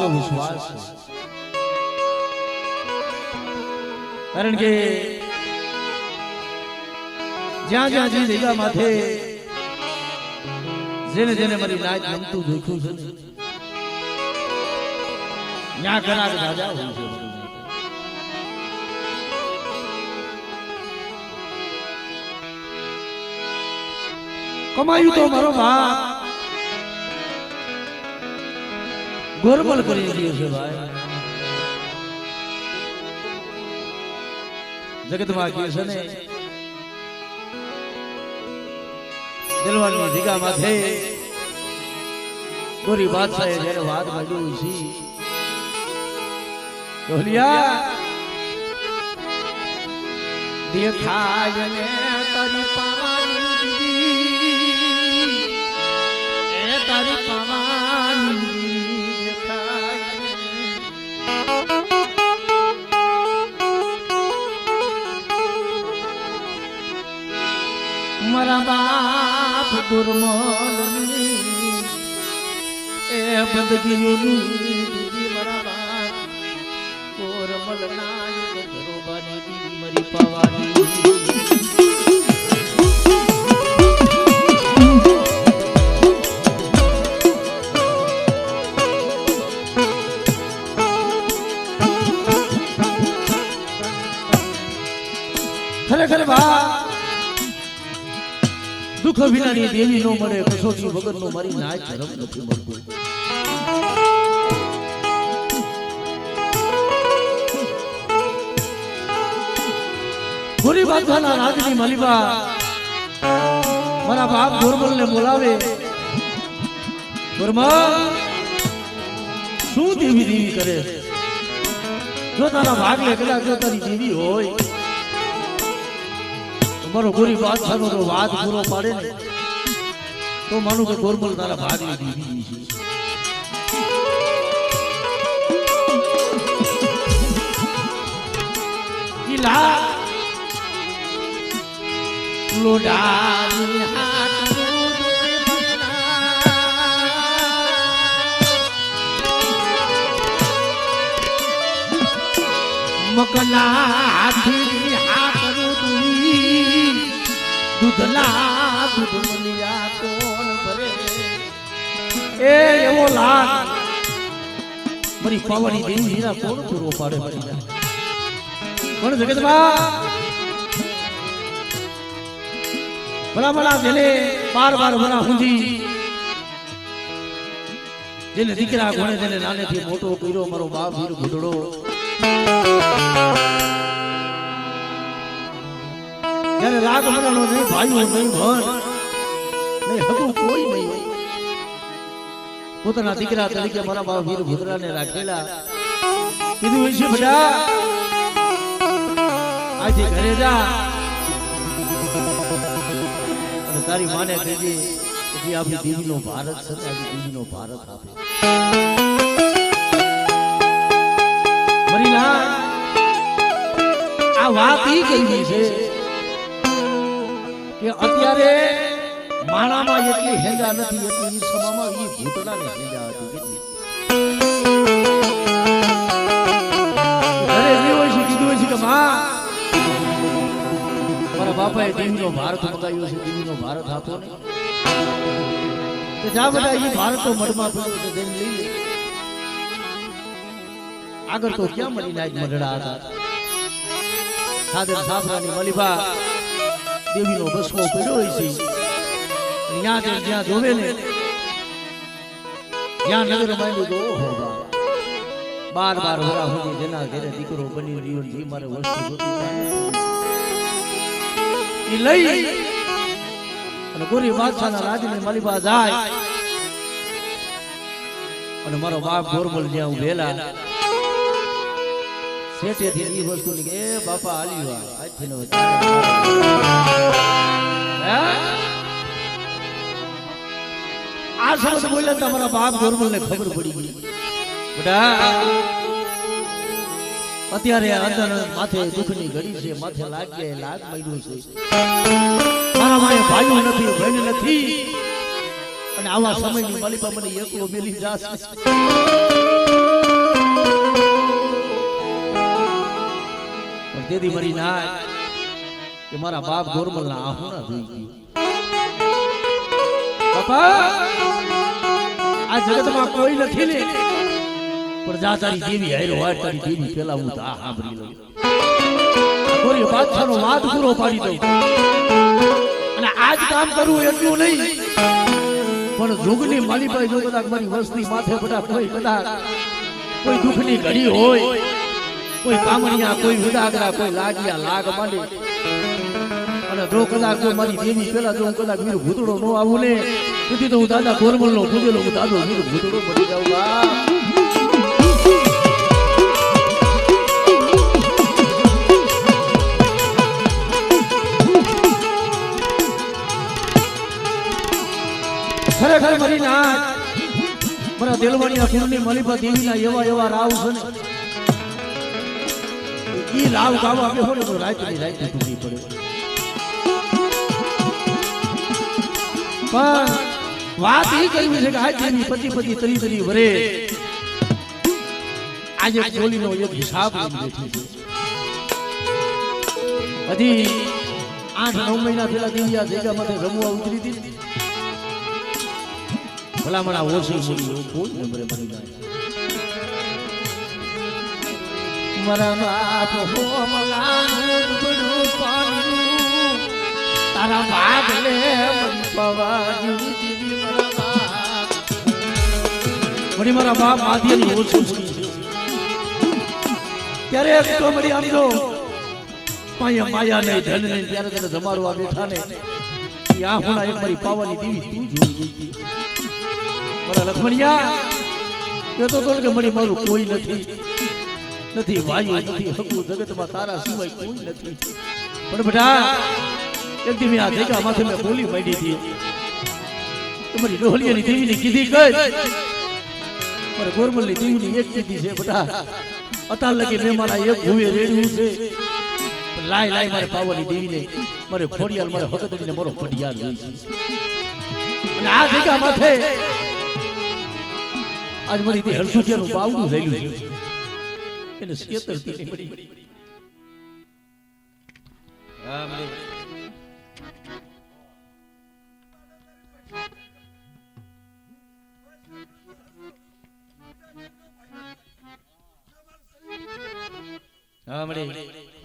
પાકો વિશ્વાસ છે, કારણ કે જ્યાં જ્યાં જે જગ્યા માથે જેને જેને મારી નાચ ગમતું દેખ્યું છે ત્યાં ઘણા રાજા હોય છે. કમાયું તો મારો બાપ ગોરબલ કરી દીધું છે ભાઈ. જગતમાં કહે છે ને દિલવાનની જગ્યા માથે ગોરી બાદશાહે જયારે વાત માંડ્યું છે ઢોલિયા દેખાય ને તારી પાવાની એ તારી પાવાની દેખાય મારા બાપ ગુરમોલની એ બંદગીઓની દીદી મારા બાપ ગુરમોલ ના ગરોબાની દીદી મરી પાવાની. ખરેખર બા દુઃખ વિનાની દેવી નો મળે, કસોટી વગર નો મારી નાચ ધર્મ નથી મળતું. ગોરી બાદશાહના રાજની માલિબા મારા બાપ ગોરમલ ને બોલાવે. ગોરમલ શું દેવી દેવી કરે? જો તારા ભાગલે કદાચ જો તારી દેવી હોય મારો ગોરી બાદશાહ નો વાત પૂરો પાડે ને તો માનું કે ગોરમલ તારા ભાગની દીદી છે. લોડાની હાથ મકના હાથી હાથ દૂધલા દૂધ મલિયા કોણ ભરે એ એવો લાગ મારી પાવાની દેવી હીરા કોણ પૂરો પાડે મારી કોણ જગતમાં ભલા ભલા જેને બાર ભલા હુંજી જેને દીકરા ઘોડે જેને નાનેથી મોટો કર્યો મારો બાપ વીર ભૂતડો જ્યારે રાગ મનાનો નહીં ભાઈઓ નહીં ભણ નહીં હતું કોઈ નહીં પોતાના દીકરા તરીકે મારા બાપ વીર ભૂતરાને રાખેલા કીધું હોય છે બેટા આજે ઘરે જા અને તારી માને કહેજે કે આપણી દેવીનો ભારત છે આપણી દેવીનો ભારત આપે મરીલા આ વાત ઈ કહી છે કે અત્યારે માણામાં એટલી હેંગા નથી એટલી સભામાં ઈ ભૂતડાને હેંગા હતી કેટલી ઘરે જે હોય છે કીધું હોય છે કે માં મારા બાપાએ દેવીનો ભારત મગાવ્યો છે દેવીનો ભારત આપો ને તો જા બેટા ઈ ભારત તો મઢમાં પડ્યો છે જઈને લઈ લે. આગળ તો ક્યાં મળી નાજ મઢડા હતા સાદર સાફરાની મલિબા દેવીનો બસકો પડ્યો છે ત્યાં જ્યાં જોવે ને ત્યાં નગર માંડ્યું તો ઓહો બાર વરા સુધી જેના ઘરે દીકરો બની રહ્યો જે મારે વસ્તુ જોતી એ લઈ અને ગોરી બાદશાહના રાજની માલિબા જાય અને મારો બાપ ગોરમલ જ્યાં ઉભેલા શેઠેથી એ વસ્તુ ની કે બાપા હાલી વા આજથી નો આ શબ્દ બોલ્યા તમારા બાપ ગોરમલ ને ખબર પડી ગઈ બેટા અત્યારે અંદર માથે દુઃખની ઘડી છે માથે લાગ માંડ્યું છે મારા માએ ભાઈઓ નથી બહેન નથી અને આવા સમયની માલિકા મને એકલો મેલી જાશે તેથી મરી ના કે મારા બાપ ગોરમલ ના આહુ ના જોઈ ગયું બાપા આ જગતમાં કોઈ નથી ને પણ જા તારી દેવી હાયરો વાત તારી દેવી પેલા હું આ સાંભળી લઉં ગોરી બાદશાહનો વાદ પૂરો પાડી દઉં અને આજ કામ કરવું એટલું નહીં પણ જોગની માલીભાઈ જો કદાચ મારી વસ્તી માથે બધા કોઈ કદાચ કોઈ દુઃખની ઘડી હોય કોઈ કામણિયા કોઈ વિદાગરા કોઈ લાગિયા લાગ માંડે અને જો કદાચ મારી દેવી પેલા જો કદાચ વીર ભૂતડો ન આવું ને તેથી તો હું દાદા ગોરમલ નો પૂજેલો હું દાદો વીર ભૂતડો બની જાઉં ખરેખર મારી નાથ મારા દેલવાણીના કુળની મલીભા દેવીના એવા એવા રાવ છે ને ઈ રાવ ગાવા બેહો ને તો રાતની રાત તૂટી પડે પણ વાત ઈ કરવી છે કે આ દેવી પતિ પતિ તરી તરી વરે આજે ચોલીનો એક હિસાબ લઈને બેઠી છે હજી 8-9 મહિના પહેલા દેવી આ જગ્યા માટે રમવા ઉતરી હતી ભલામણા ઓછી મૂડી કોઈ નંબરે બની જાય મારા બાપ હો મલાનું બડું પાનું તારા બાપ લે મરી પવાજી દીદી મારા બાપ મરી મારા બાપ આદિની ઓછી મૂડી ત્યારે એક તો મરી આમ જો માયા નહીં ધન નહીં ત્યારે તને જમાડવા બેઠા ને આ હોણા એક મારી પાવાની દેવી તું જોઈ ગઈ મારા લખમણિયા એ તો કે મળી મારું કોઈ નથી વાયુ નથી હકુ જગતમાં તારા સિવાય કોઈ નથી પણ બેટા એક દી મેં આ જગ્યા માથે મેં બોલી માંડી હતી તમારી ડોહલીની દેવીની કીધી કઈ મારે ગોરમલની દેવીની એક કીધી છે બેટા અતાર લગી મેં મારા એક ભૂવે રેડ્યું છે લાય લાય મારે પાવાની દેવીને મારે ફોડિયાલ મારે હકતડીને મારો ફડિયાલ જોઈ છે અને આ જગ્યા માથે આજ મારી તે હરસુટિયાનું બાવડું થયેલું છે એને શેતરતી નહીં પડી હા મળી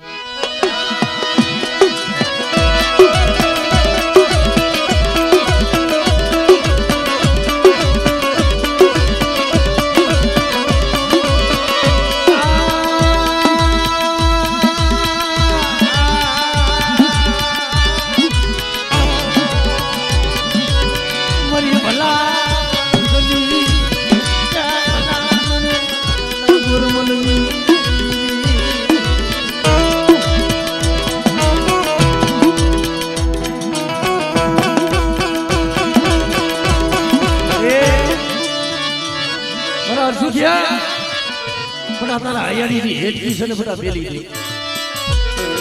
તારા હૈયાની હેઠી છે ને બધા પેલી દે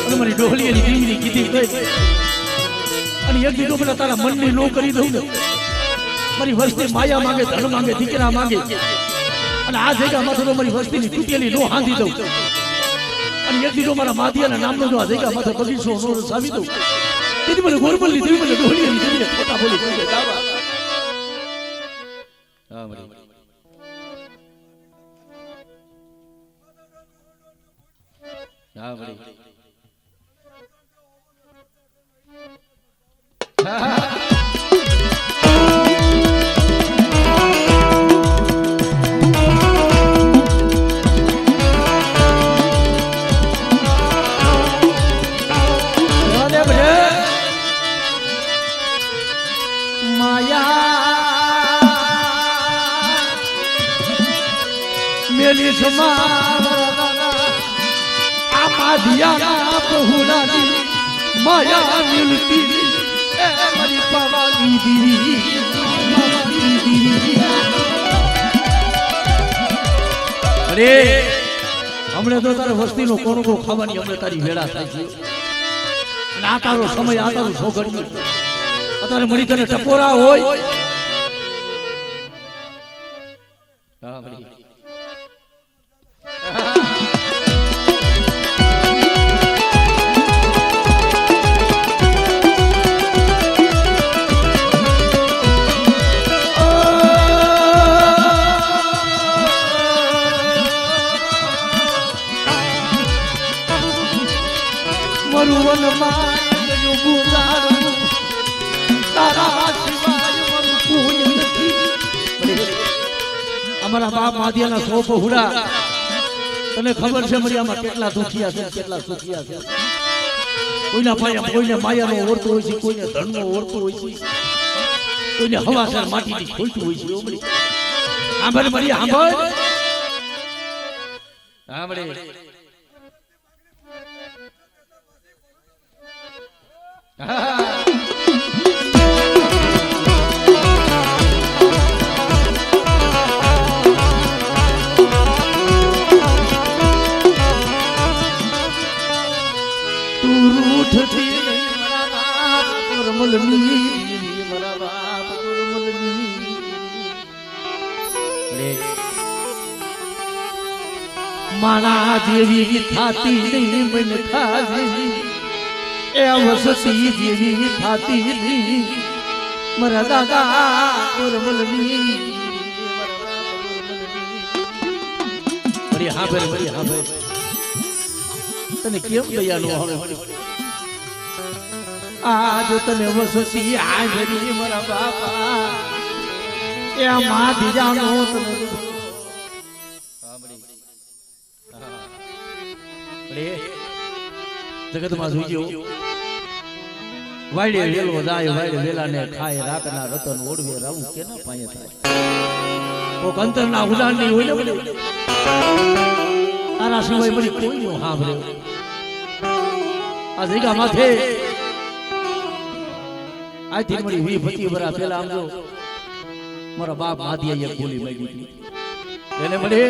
અને મારી ડોહલીની દીવીની કીધી કઈ અને એક દીધો બધા તારા મનની નો કરી દઉં ને મારી વસ્તી માયા માંગે ધન માંગે દીકરા માંગે અને આ જગ્યામાં તો મારી વસ્તીની તૂટેલી નો હાંધી દઉં અને એક દીધો મારા માધ્યાના નામનો જો આ જગ્યા માથે બગીચો નો સાવી દઉં તેથી મને ગોરમલની દેવી મને ડોહલીની દેવીને ખોટા બોલી કહી દાવા હા મળી હા મળી માયા મેલી સમા દિયા પ્રભુરાની માયા મિલતી એ મારી પાવાની દીવી અરે હમણે તો તારે વસ્તીનો કોણકો ખાવાની હમણે તારી વેળા થાય છે અને આ તારો સમય આ તારું સોગડ્યું અત્યારે મળી તને ટપોરા હોય હા મળી જીવનમાં ગુજારું તારા સિવાય મારું કોઈ નથી. અમારા બાપ માધ્યાના 100 પહોળા તને ખબર છે મારી આમાં કેટલા દુખિયા છે કેટલા સુખિયા છે. કોઈના પાયા કોઈને માયાનો ઓરતો હોય છે, કોઈને ધનનો ઓરતો હોય છે, કોઈને હવાસર માટીની ખોલતું હોય છે. ઓમડી સાંભળ મારી સાંભળ સાંભળે માણા જેવી થાતી નહીં મન ખાજી એ વસતી જેવી થાતી નહીં મારા દાદા કોરમલની. હા ભાઈ તને કેમ દયા નો આવે આજ તને વસતી હાજરી મારા બાપા એ મા દીજાનો તને જગતમાં જોજો વાડે વેલો જાય વાડે વેલાને ખાય રાતના રતન ઓડવે રાવું કેના પાયે થાય. કોક અંતરના ઉડાનની હોય ને બધી તારા સિવાય બધી કોઈ નો સાંભળે. આ જગ્યા માથે આથી મળી 20-25 વર્ષ પહેલા આમ જો મારા બાપ માધ્યા એક બોલી માંગી એને મળે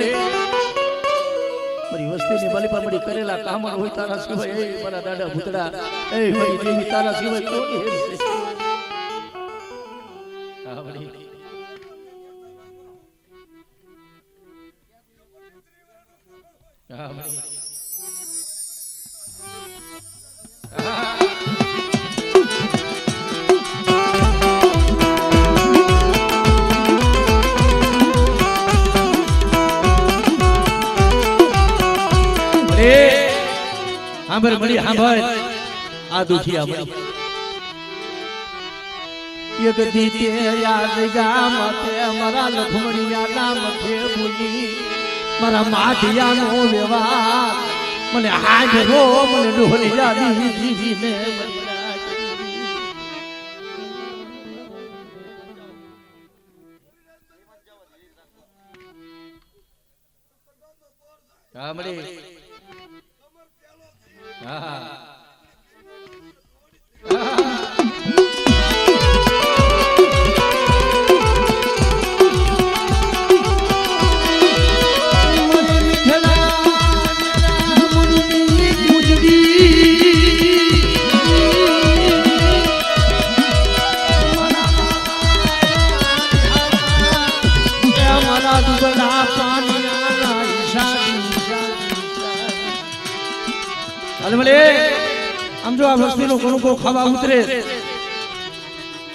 મારી વસ્તીની બાલી પર મળી કરેલા કામ હોય તારા સિવાય એ મારા દાદા ભૂતડા એ મારી દેવી તારા સિવાય કોઈ હે હા બડી હા બડી સાંભળ મળી સાંભળ આ દુખિયા મળી એક દીતે યાદ ગામ તે મારા લખમણિયા નામ છે ભૂલી મારા માધિયાનો વ્યવહાર મને હાજરો મને ડોહરિયા દીવીને હા મળી આમ જો આ વસ્તીનો કણુકો ખાવા ઉતરે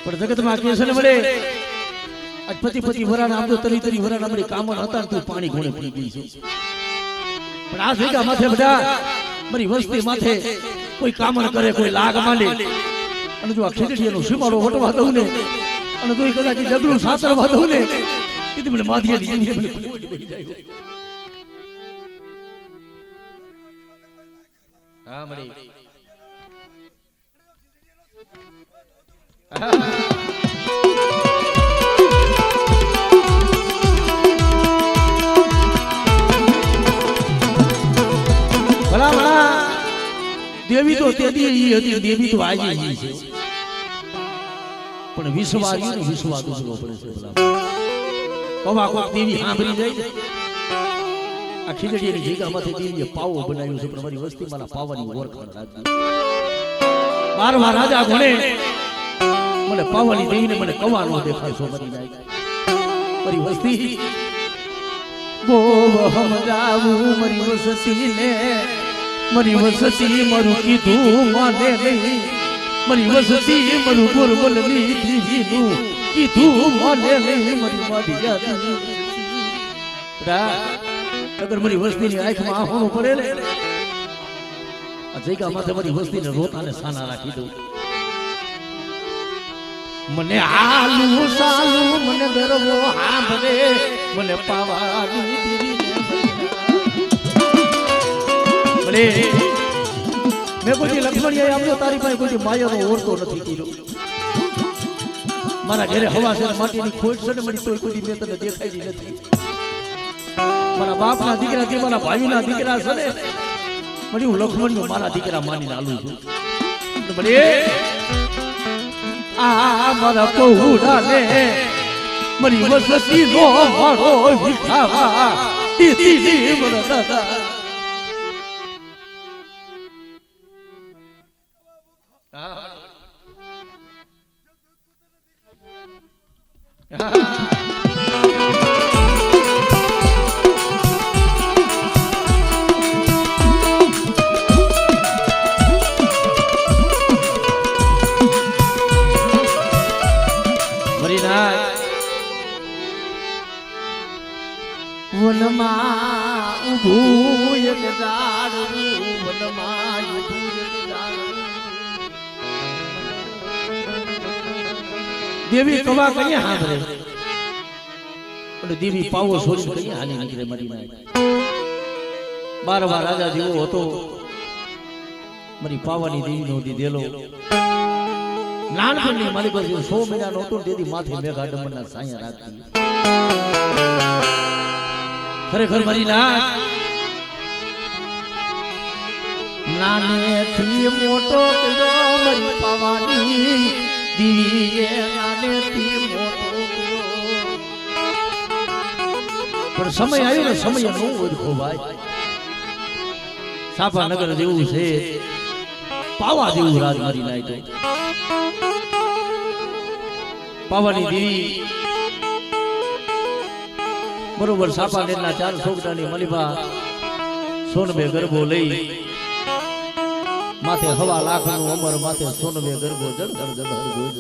પણ જગતમાં કે છે ને મળે આજ પતિ વરાના આમ તો તરી વરાના મળી કામણ હતા તું પાણી ઘોડે પી ગઈ છે. પણ આ જગ્યા માથે બધા મારી વસ્તી માથે કોઈ કામણ કરે કોઈ લાગ માંડે અને જો આ ખીચડીનો સીમાડો વટવા દઉં ને અને તો કદાચ જગડું સાતરવા દઉં ને કીધું મને માધ્યાની હા મળી દેવી તો તે દી હતી દેવી તો આજે ઈ છે પણ વિશ્વાસ ઉજવો પડે છે. કવા કોક દેવી સાંભળી જાય આ ખીચડીની જગ્યામાંથી દેવીએ પાવો બનાવ્યો છે પણ મારી વસ્તી મારા પાવાની ઓળખાણ રાખી 12 રાજા ગણે મને પાવાની દેવીને મને કવાનો દેખાડશો મરી જાય મારી વસ્તી બો સમજાવું મારી વસ્તીને મારી વસ્તી મારું કીધું માને નહીં મારી વસ્તી મારું બોલબોલની દીવીનું કીધું માને નહીં મારી મારી અગર મારી વસ્તીની આંખમાં આંખોનું પડે ને આ જગ્યા માથે મારી વસ્તીને રોતાને સાના રાખી દઉં. મને આલુ સાલુ મને ગરવો હાંભરે મને પાવાની દીવીને મને મેં કોઈ લક્ષ્મણિયાએ આપ્યો તારી પાસે કોઈ માયાનો ઓરતો નથી કર્યો. મારા ઘરે હવા છે માટીની ખોટ છે ને મળી તોય કોઈ મેં તને દેખાઈ નથી. મારા બાપના દીકરા કે મારા ભાઈના દીકરા છે ને મળી હું લક્ષ્મણિયો મારા દીકરા માનીને આલું છું. આ મારા પૌડા ને મરી વસતી નો મારો વિખાવા તી મારા દાદા વનમાં ઊભું એક ઝાડવું વનમાં ઊભું એક ઝાડવું. દેવી કવા કઈ હાંભરે એટલે દેવી પાવો છોડી કઈ હાલી નીકળે મારી નાય. 12 રાજા જેવો હતો મારી પાવાની દેવી નો દીધેલો. નાનપણની મારી પાસે 100 મહિનાનો હતો તેથી માથે મેઘા ડમરના સાયા રાખી. ખરેખર મારી નાનેથી મોટો કર્યો મારી પાવાની દીવીએ નાનેથી મોટો કર્યો. પણ સમય આવ્યો ને સમય નો ઓળખો ભાઈ. સાપા નગર જેવું છે પાવા જેવું રાજ મારી નાય. પાવાની દેવી બરોબર સાપા નેરના 4 છોકરાની મલીબા સોનબે ગરબો લઈ માથે 1.5 લાખનું અમર માથે સોનબે ગરબો જળધર જળધર ગોજ.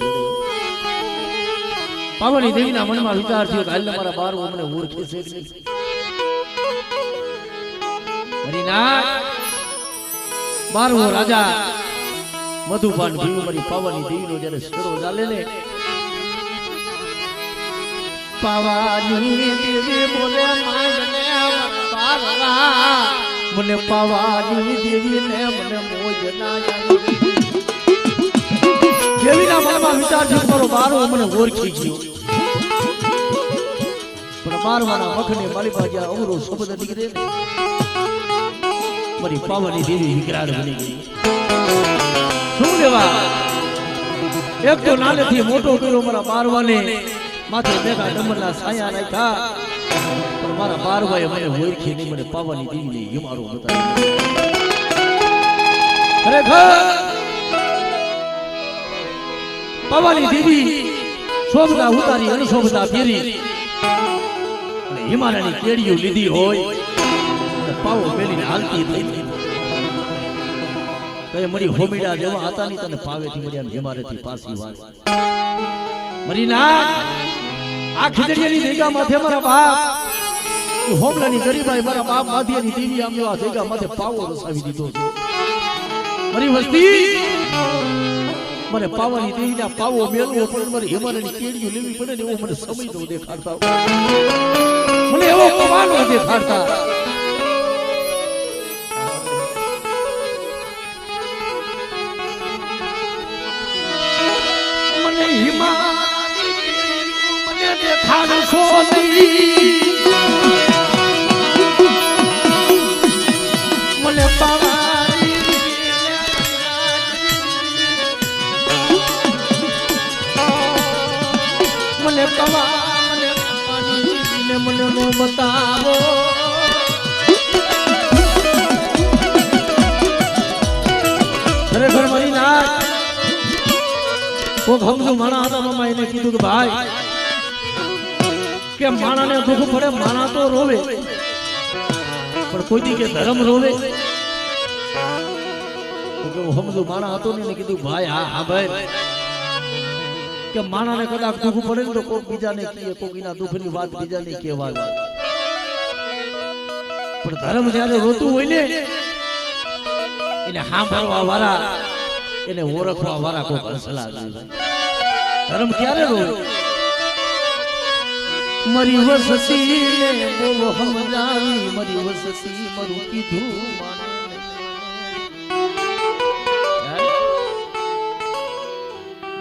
પાવાની દેવીના મનમાં વિચાર થયો કે હાલ મારા 12 મને ઓળખે છે કે નહીં. હરિનાથ 12મો રાજા મધુપાન ભીમ મારી પાવાની દેવીનો જ્યારે શેરો ચાલે ને પાવાની દેવી બોલે માંગને પારવા મને પાવાની દેવી ને મને મોજ ના આવી. દેવીના મનમાં વિચાર છે મારો 12 મને ઓળખી ગયો. પણ 12વાના મખને મારી પાસે અવરો શબ્દ નીકળે ને મારી પાવાની દેવી વિકરાળ બની ગઈ. શું લેવા એક તો નાનેથી મોટો કર્યો મારા 12વાને માથે મેઘા ડમરના સાયા નાખ્યા. પણ મારા 12વાએ મને ઓળખી નહીં. મને પાવાની દેવીને હિમારો બતાવ્યો. ખરેખર પાવાની દેવી શોભતા ઉતારી અનશોભતા ફેરી અને હિમાલયની કેડીઓ લીધી હોય પાવો મેલીને હાલતી થઈ. કઈ મરી હોમીડા જેવા હતા ની તને પાવેથી મરી હિમારેથી પાછી વાત મરી ના. આ ખીજડીની જગ્યા માથે મારા બાપ હોમલાની ગરીબાઈ મારા બાપ માધ્યની દેવી આમ આ જગ્યા માથે પાવો રસાવી દીધો છે. મારી વસ્તી મને પાવાની દેવીના પાવો મેળવો પડે. મારી હિમાલયની કેડીઓ લેવી પડે ને એવો મને સમય નો દેખાડતા. મને એવો કમાનો દેખાડતા. મને હિમાલય દેખાડશો નહીં. મને પાવાની મને પાવાની મને નો બતાવો. ખરેખર મારી નાથ કોક હમજુ માણા હતા. મામા એને કીધું કે ભાઈ કે માણાને દુઃખ પડે માણા તો રોવે પણ કોઈ દી કે ધર્મ રોવે. હમજુ માણા હતો ને કીધું ભાઈ હા ભાઈ કે માણાને કદાચ દુઃખ પડે ને તો કોક બીજાને કહીએ કોકના દુઃખની વાત બીજાને કહેવા. પણ ધર્મ જ્યારે રોતું હોય ને એને સાંભળવા વાળા એને ઓળખવા વાળા કોઈ હંસલા ધર્મ ક્યારે રોય મરી વસતી ને બોલો સમજાવી મરી વસતી મરું કીધું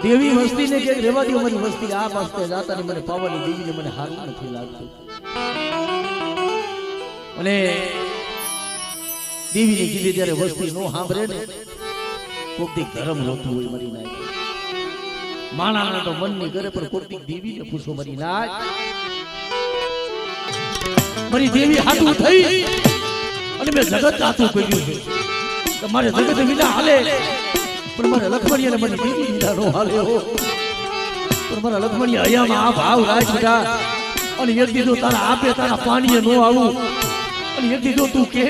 દેવી વસ્તી ને કે રેવા દો મારી વસ્તી આ વાસ્તે જાતા ને મને પાવાની દેવી ને મને હારું નથી લાગતું અને દેવી ને કીધી ત્યારે વસ્તી નો સાંભળે ને કોકથી ધર્મ રોતું હોય મરી નાય માણાના તો મન ની કરે પણ કોકથી દેવી ને પૂછો મરી નાય મારી દેવી હાથું થઈ અને મેં જગત હાથું કર્યું છે કે મારે જગત વિના હાલે પણ મારે લખમણી અને મારી દેવી વિના નો હાલે હો પણ મારા લખમણી હયામાં આ ભાવ રાખ બેટા અને એક દીધો તારા આપે તારા પાણીએ નો આવું અને એક દીધો તું કે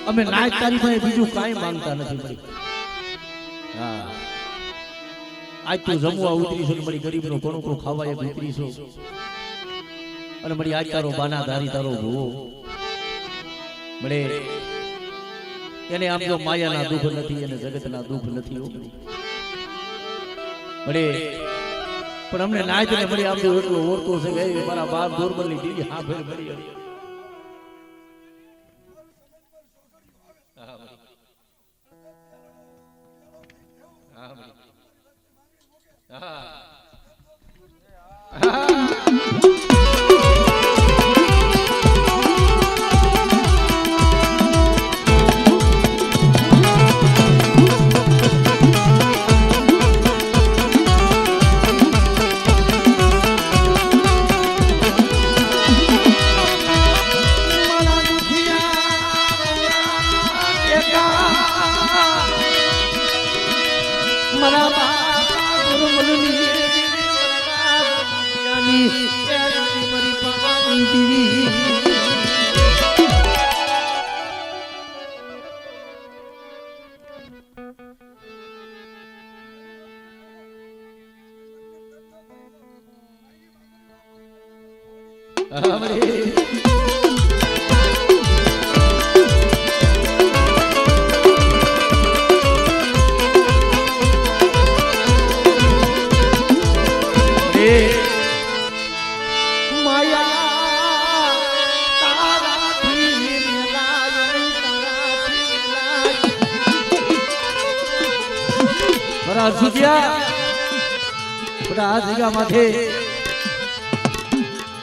અમે નાય તારી પાસે બીજું કાંઈ માંગતા નથી ભાઈ હા આજ તું જમવા ઉતરીશો ને મારી ગરીબ નો ઘણું ઘણું ખાવા એક ઉતરીશો અને મારી આજ તારો બાના ધારી તારો ભૂવો મળે એને આમ જો માયાના દુઃખ નથી એને જગતના દુઃખ નથી મળે પણ અમને નાય ને મળી આમ એટલો ઓળખો છે કે મારા બાપ દોરબલની દીદી હા ફેર મળી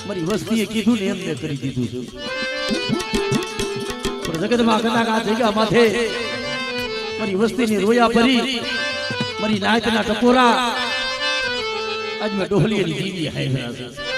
મારી વસ્તીએ કીધું ને એમને કરી દીધું છે પણ જગતમાં કદાચ આ જગ્યા માથે મારી વસ્તીની રોયા ભરી મારી નાયતના ટકોરા આજ મેં ડોહલીની જીવી હાય છે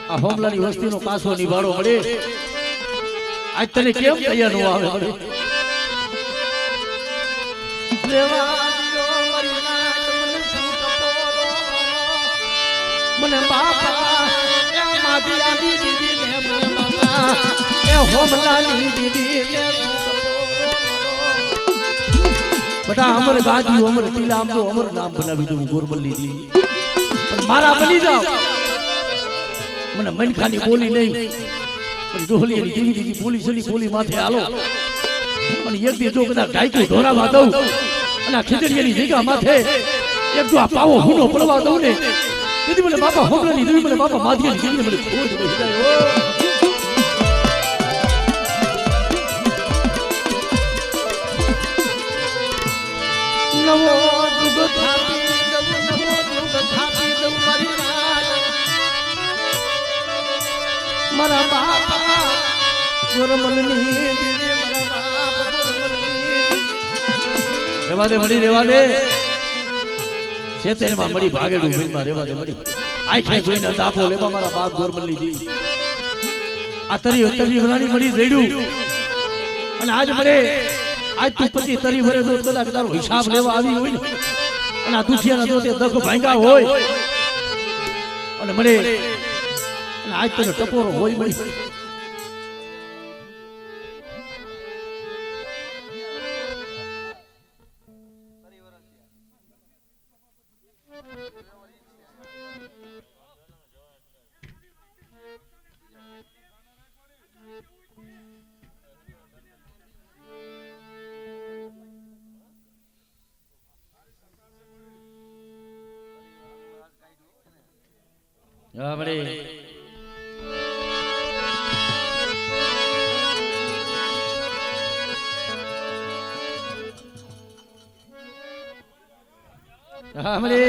આ હોમલાની વસ્તીનો પાસો નિભાડો મળે આજ તને કેમ તૈયાર નો આવે મળે મને બાપા મારી આલી દીદી ને બાપા એ હોમલાની દીદી ને બટા અમર ગાજી અમર ટીલા આમ તો અમર નામ બનાવી દઉં ગોરબલ્લી દી પણ મારા બની જાવ મને મનખાની બોલી નહીં પણ ડોહલીની દેવી દીદી બોલી સલી બોલી માથે હાલો અને એક દી જો કદાચ ગાયકું ઢોરાવા દઉં અને આ ખીચડીની જગ્યા માથે એક જો આ પાવો હુનો પડવા દઉં ને દીદી મને બાપા હોમલાની દેવી મને બાપા માધીની દેવી મને ખોજ બેસી જાય નવો દુગ થાપી નવો દુગ થાપી દઉં મારી મારા બાપા ગોરમલની રેવા દે મળી રેવા દે છેતેરમાં મળી ભાગેડું ભીલમાં રેવા દે મળી આખે જોઈને દાફો લેવા મારા બાપ ગોરમલની જી આ તરી વરાણી મળી રેડ્યું અને આજ મરે આજ તું પછી તરી વરે જો કદાચ તારો હિસાબ લેવા આવી હોય ને અને આ દુખિયાના દોતે દખ ભાંગા હોય અને મરે અને આજ તને ટપોરો હોય મળી હા બડે હા બડે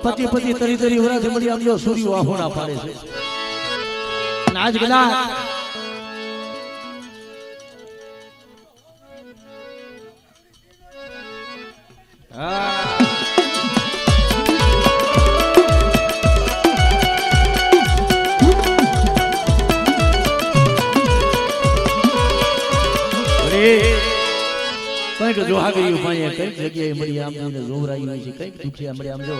પતિ પતિ તરી તરી વરાથી મળી આમ જો સૂર્ય વાહોણા પાડે છે નાચ ગલા કઈક જોહા ગયું ભાઈ કઈક જગ્યાએ મળી આમ જોઈને જોવરાઈ હોય છે કઈક દુખિયા મળી આમ જો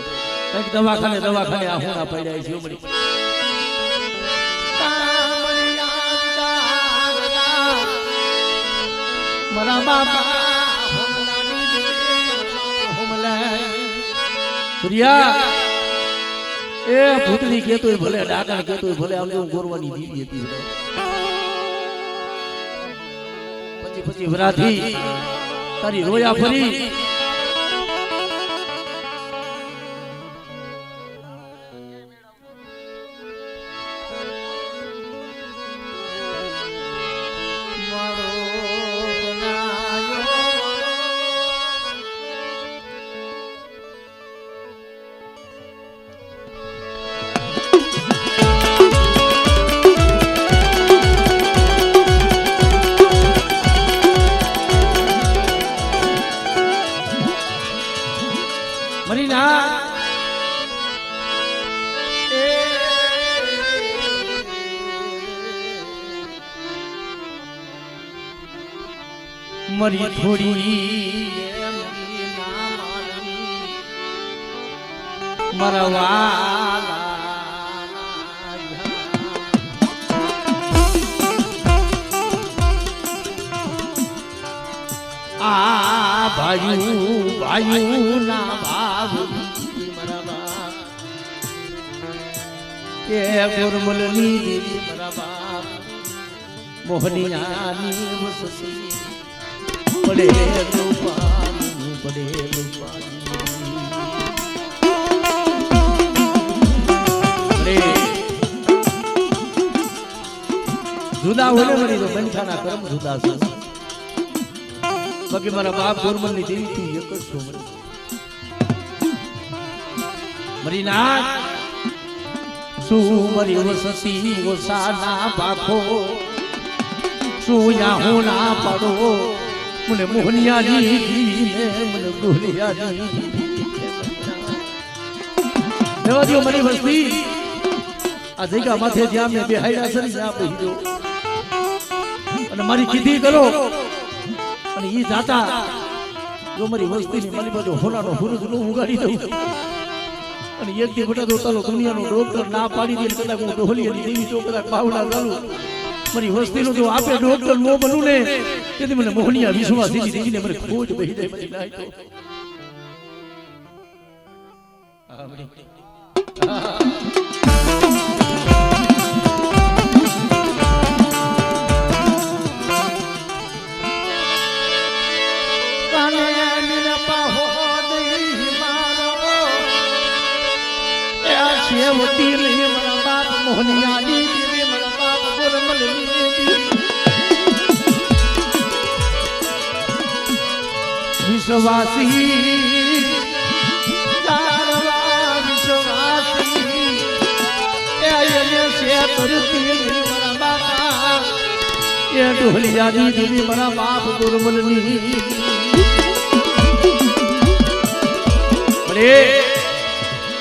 કઈક દવાખાને આ હોણા પડ્યા છે મળી મારા બાપા સૂર્યા એ ભૂતની કેતોય ભલે ડાકણ કેતોય ભલે આમ જો ગોરવાની દીવી હતી પછી વરાથી તારી રોયા ફરી મરી થોડી મારા વાલા આ ભાઈ ના ભાવ મારા બાપ કે ગોરમલની દેવી મારા બાપ મોહનિયાની વસસી પડે રૂપાનું પડે રૂપાનું જુદા હોય ને મળી તો બંખાના કર્મ જુદા છે બાકી મારા બાપ ગોરમલની દેવી તું એક જ છો મરી ના શું મરી વસસી વસાના પાખો શું યા હું ના પડો મને મોહનિયાની મને ગોલિયાની દેવા દો મારી વસ્તી આ જગ્યા માથે જ્યાં મેં બેહાડ્યા છે ને ત્યાં બેહી ગયો અને મારી કીધી કરો અને ઈ જાતા જો મારી વસ્તીની મારી બાજુ હોનાનો હુરુજ નો ઉગાડી દઉં અને એક દી બટા તો ચાલો દુનિયાનો ડોક્ટર ના પાડી દે કદાચ હું ઢોલિયાની દેવી તો કદાચ બાવડા ચાલુ મારી વસ્તીનો જો આપે ડોક્ટર નો બનું ને તેથી મને મોહનિયા વિશ્વાસ દીને મને ખોજ બેહી જાય પછી નાય તો વિશ્વાસી ઢોલિયાની દેવી મારા બાપ ગુરમલની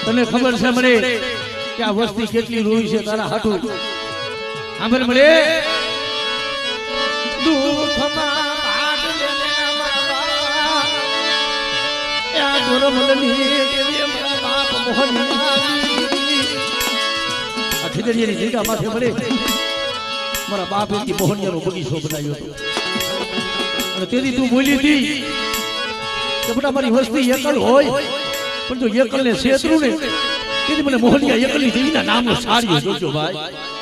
તને ખબર છે મને કે આ વસ્તી કેટલી રોઈ છે તારા હાટું સાંભળ મળે ખીજડીયાની જગ્યા માથે મળે મારા બાપ એની મોહનિયાનો બગીચો બનાવ્યો હતો અને તેથી તું બોલી હતી કે બેટા મારી વસ્તી એકલ હોય પણ જો એકલ ને છેતરું ને તેથી મને મોહનિયા એકલની દેવીના નામનો સારી જોજો ભાઈ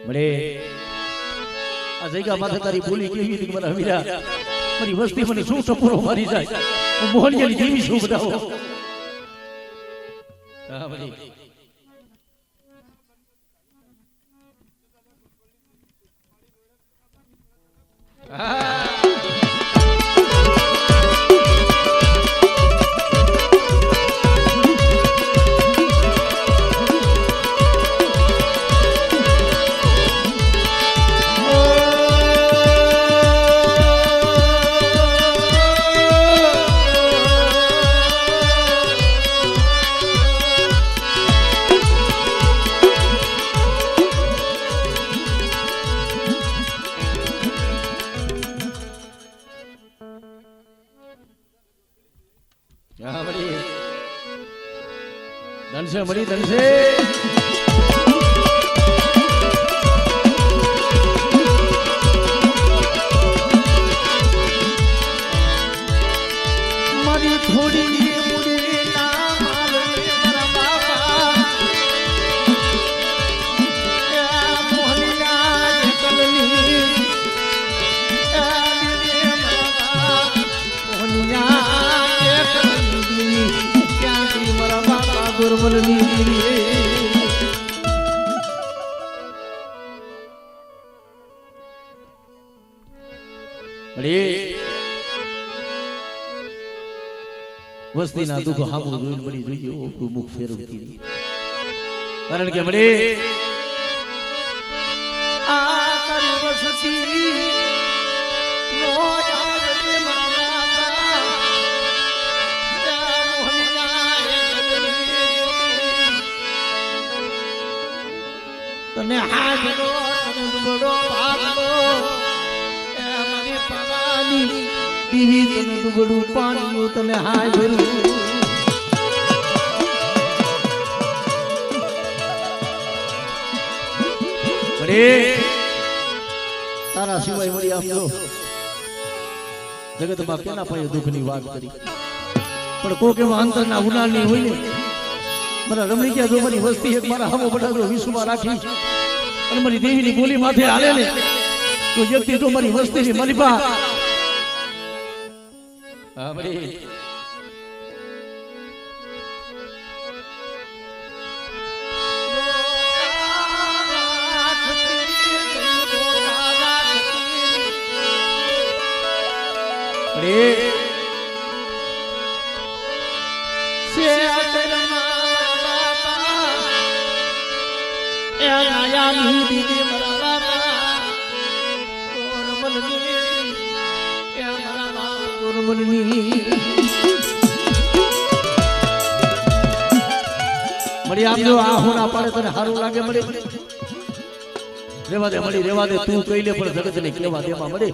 મળે આ જગ્યા માથે તારી બોલી કેવી હતી મને હમીરા મારી વસ્તી મને શું ટપોરો મારી જાય હું મોહનિયાની દેવી શું બતાવો હા ભલે ધનસે મળી ધનસે મારી થોડી મુડી ના મારે મારા બાપા મોહનિયા એકલની મોહનિયા એકલની ક્યાંથી મારા બાપા ગુરમલની વસ્તીના દુઃખ સાંભળું જોઈને બની જોઈએ ઓપરું મુખ ફેરવતી કારણ કે મળે આ તારી વસ્તી નો યાદ રે મારા બાપા તને હાજરો તને બડો ભાગલો એ મારી પાવાની દીવી તને બડું પાણી તને હાજરું તારા સિવાય વળી આપજો જગતમાં કેના પાસે દુઃખની વાત કરી પણ કોક એવા અંતરના ઉનાળની હોય ને મારા રમણી ગયા જો મારી વસ્તી એક મારા હમો બટાડો વિશ્વમાં રાખી અને મારી દેવીની બોલી માથે હાલે ને તો વ્યક્તિ તો મારી વસ્તીની મલિપા હા ભાઈ મળી આપજો આ હું ના પાડે તને સારું લાગે મળી રેવા દે મળી રેવા દે તું કહી લે પણ જગત ને કેવા દેમાં મળે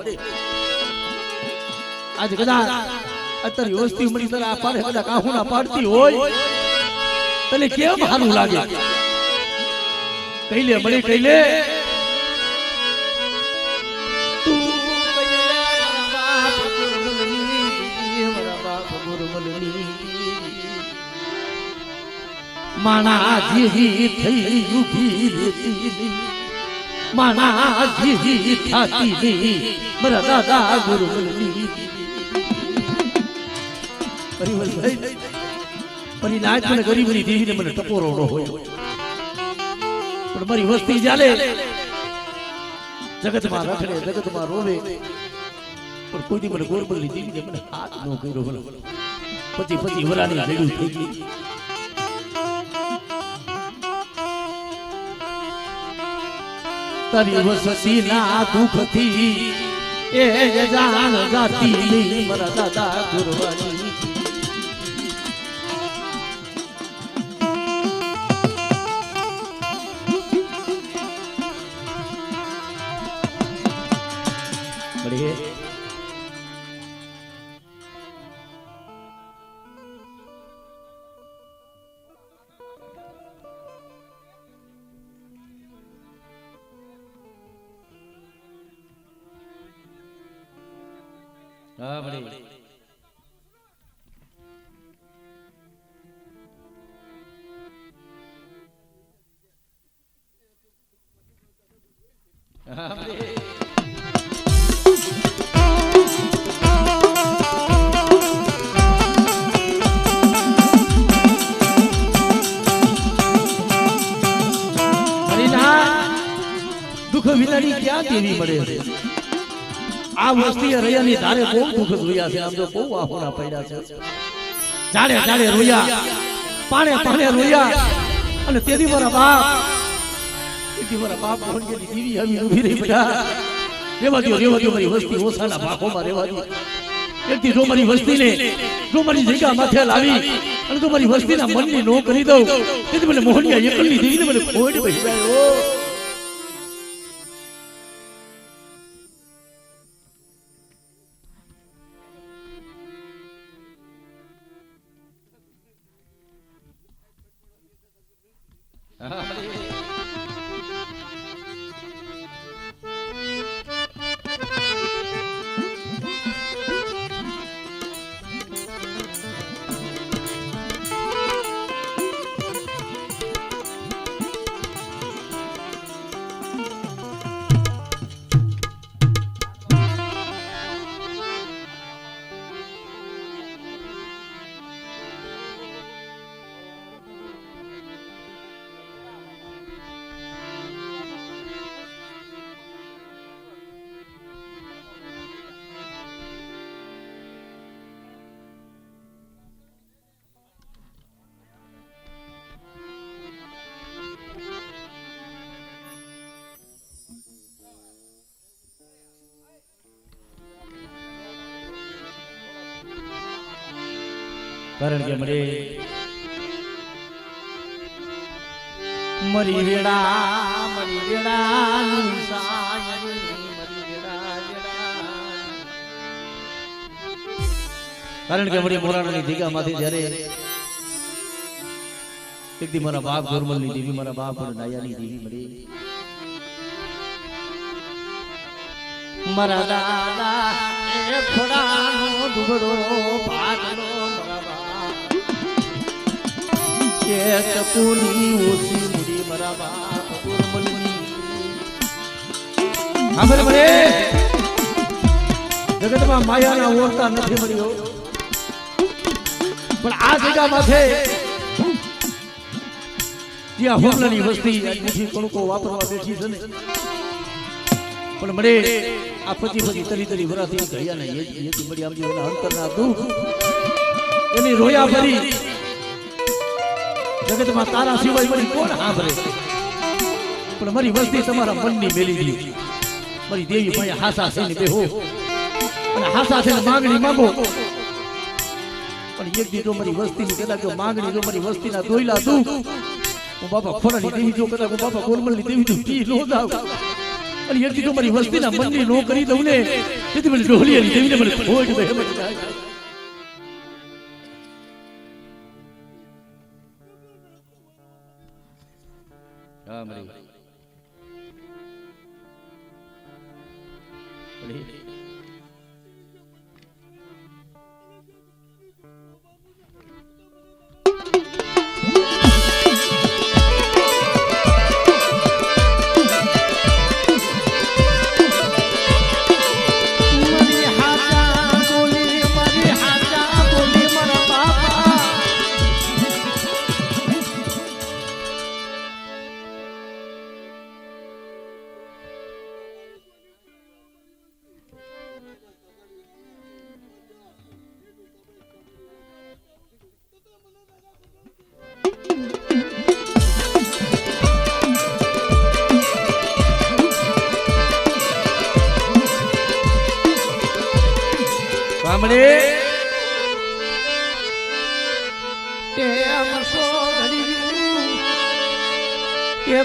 આજ કદાચ અત્યારે વસ્તી મળી તને આ પાડે કદાચ આ હું ના પાડતી હોય તને કેમ સારું લાગે કહી લે મળી કહી લે માના જેવી થઈ ઉભી રેતી માના જેવી થાતી મારા દાદા ગુરુમલની પરિવર્તન પરી નાચ મને ગરીબની દેવીને મને ટપોરો ન હોય પણ મારી વસ્તી ચાલે જગતમાં રખડે જગતમાં રોવે પણ કોઈ મને ગોરબલની દેવીને મને હાથ ન કર્યો બોલો પછી વરાની ભેડું થઈ ગઈ તારી વસતી ના દુઃખથી એ જાણ જાતી નહીં મારા દાદા ગુરવાની મળીએ હા બડી હા બડી દુઃખ વિનાની ક્યાં દેવી મળે છે આ વસ્તી રૈયાની ધારે બહુ દુઃખ જોયા છે આમ તો બહુ આહોણા પડ્યા છે જાડે જાડે રોયા પાણે પાણે રોયા અને તેથી મારા બાપ ભણગેલી દીવી આવી ઊભી રહી બેઠા રેવા દો મારી વસ્તી ઓછાના ભાગોમાં રેવા દો તેથી જો મારી વસ્તીને જો મારી જગ્યા માથે લાવી અને જો મારી વસ્તીના મનની નો કરી દઉં તેથી મને મોહનિયા એકલની દેવીને મને ખોડ બેસી જાય કારણ કે મરે મરી વેડા કારણ કે મરી મોરાણાની દીગામાંથી જ્યારે એક દી મારા બાપ ગોરમલની દેવી મારા બાપ નાયાની દેવી મરી મારા દાદા એ ફોડાનો દુબળો ભાગલો મારા બાપ કે ચકુની ઓછી મુડી મારા બાપ ગુરમલની ખબર પડે જગતમાં માયાના ઓરતા નથી મળ્યો પણ આ જગ્યામાં છે જ્યાં હોમલાની વસ્તી મુઠી કણકો વાપરવા બેઠી છે ને પણ મળે આ પછી તરી વરાથી ગયા ને એથી મળી આમ એના અંતરના દુઃખ એની રોયા ભરી જગતમાં તારા સિવાય મળી કોણ સાંભળે પણ મારી વસ્તી તમારા મનની મેલી દીધી મારી દેવી ભાઈ હાસા થઈને બેહો અને હાસા થઈને માંગણી માંગો પણ એક દી જો મારી વસ્તીની કદાચ જો માંગણી જો મારી વસ્તીના દોયલા તું હું બાપા ખોરાની દેવી જો કદાચ હું બાપા ગોરમલની દેવી તું પી નો જાવ અને એક દી જો મારી વસ્તીના મનની નો કરી દઉં ને તેથી મને ઢોલિયાની દેવીને મને ખોટ દે હા મારી સાંભળે તે અમસો ઘડી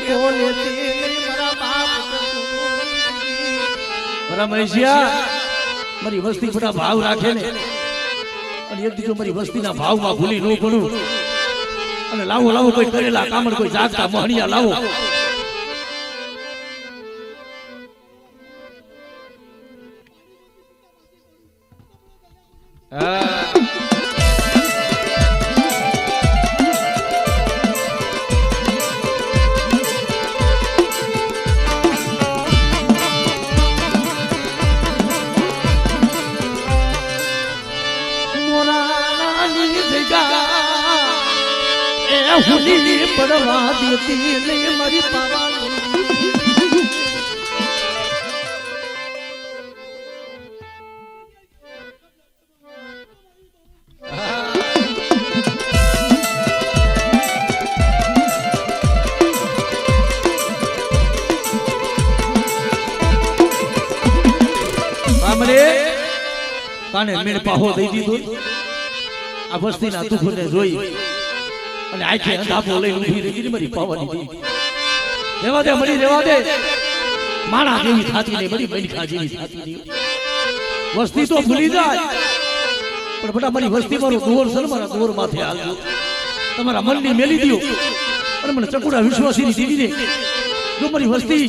કે બોલે તે મારા બાપ મારા મહેશિયા મારી વસ્તી બધા ભાવ રાખે ને અને એક દીધો મારી વસ્તીના ભાવમાં ભૂલી ન પડું અને લાવો કોઈ કરેલા કામણ કોઈ જાગતા મહણિયા લાવો હુલી પડવા દેતી નહીં મારી પાવાની કાને મેળ પાહો દઈ દીધો આ વસ્તીના દુઃખને જોઈ અને આખે અંધાપો લઈને ઊભી રહી મારી પાવાની દેવી રેવા દે મળી રેવા દે માણા જેવી થાતી નહીં બધી બનખા જેવી થાતી નહીં વસ્તી તો ભૂલી જાય પણ બટા મારી વસ્તી મારો દોર છે ને મારા દોર માથે હાલજો તમારા મનની મેલી દો અને મને ચકુડા વિશ્વાસીની દેવીને જો મારી વસ્તી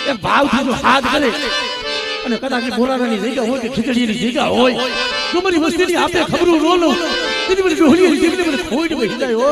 એક ભાવથી જો હાથ કરે અને કદાચ બોરાની જગ્યા હોય કે ખીચડીની જગ્યા હોય જો મારી વસ્તીની આપે ખબરું નો લો તેની મને ઢોલિયાની દેવીને મને ખોટ બેસી જાય હો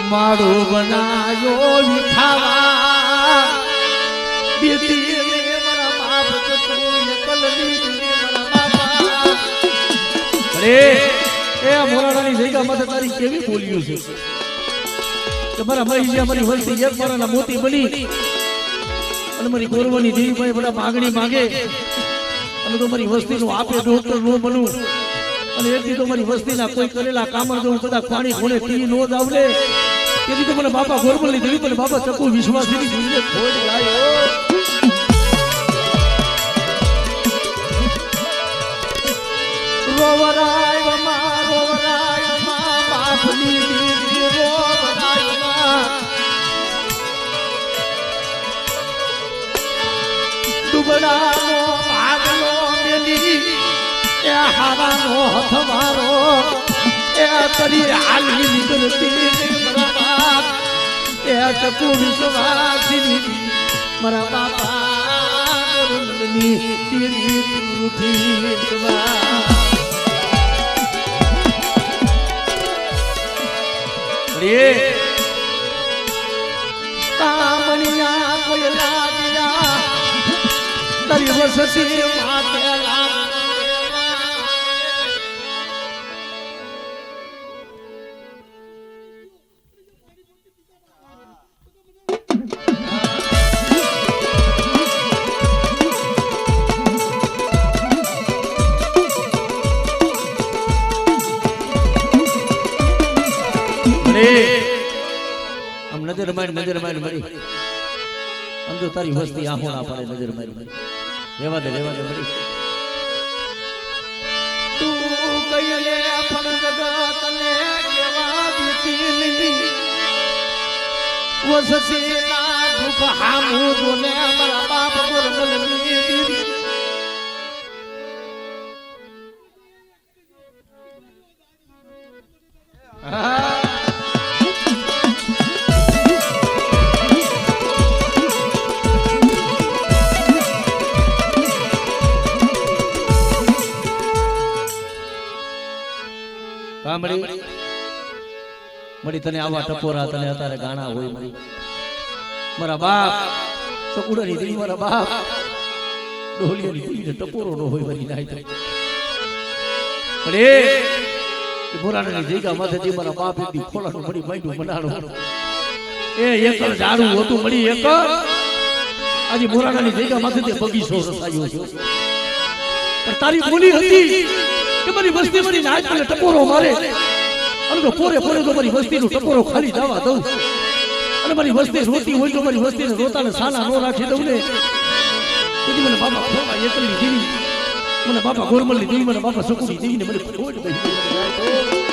મારો બનાયો વિખાવા દીદી મારા બાપ ચતુર કલની મારા બાપા અરે એ મોરાણાની જગ્યામાં તો તારી કેવી બોલ્યું છે કે મારા મહીજી અમારી વસ્તી એક મારાના મોતી બની અને મારી ગોરવાની દેવી ભાઈ બધા માગણી માંગે અને તો મારી વસ્તીનું આપે ડોક્ટર નો બનું અને એટલી તો મારી વસ્તીના કોઈ કરેલા કામણ જો કદાચ પાણી ઘોડે પી નો દાવલે તેથી તો મને બાપા ગોરમલની દેવી મને બાપા ચકુ વિશ્વાસની દેવીને ખોટ લાયો રોવરાય માં બાપની દીદી કોયલાનો ભાગલો મેલી એ હારાનો હથવારો એ કરી હાલી નીકળતી મારા બાપ એ ચકુ વિશ્વાસી મારા બાપા ની તીરી ઉઠી રે કામણિયા કોયલા દિયા તારી વસતી માતેલા નજર મારી મરી આમ જો તારી વસ્તી આંખો ના પડે નજર મારી રેવા દે મરી તું કઈલે પણ જગતને કેવા દીતી નહીં વસતી ના દુખ હામુ જોને મારા બાપ ગોરમલ ની દીદી મળી તને આવા ટપોરા તને અત્યારે ગાણા હોય મળી મારા બાપ ચકુડાની દીકરી મારા બાપ ડોલિયાની દીકરીને ટપોરો નો હોય મળી નાય તો પણ એ બોરાણાની જગ્યા માથેથી મારા બાપ એક દી ખોલાનું મળી માંડ્યું બનાડું એ એકલ ઝાડું હોતું મળી એક આજે બોરાણાની જગ્યા માથેથી બગીચો રસાયો છે પણ તારી બોલી હતી કે મારી વસ્તી મારી નાચ મને ટપોરો મારે અને તો પોરે તો મારી વસ્તીનું ટપોરો ખાલી જવા દઉં અને મારી વસ્તી રોતી હોય તો મારી વસ્તીને રોતાને સાના નો રાખી દઉં ને તેથી મને બાપા ખોવા એકલી દેવી મને બાપા ગોરમલની દેવી મને બાપા સકુડી દેવીને મને ખોટ ગઈ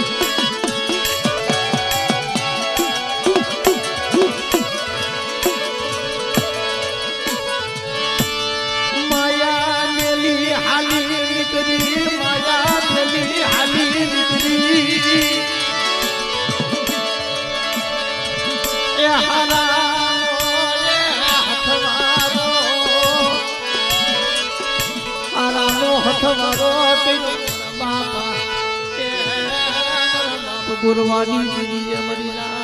ગુરવાની જીએ મરીના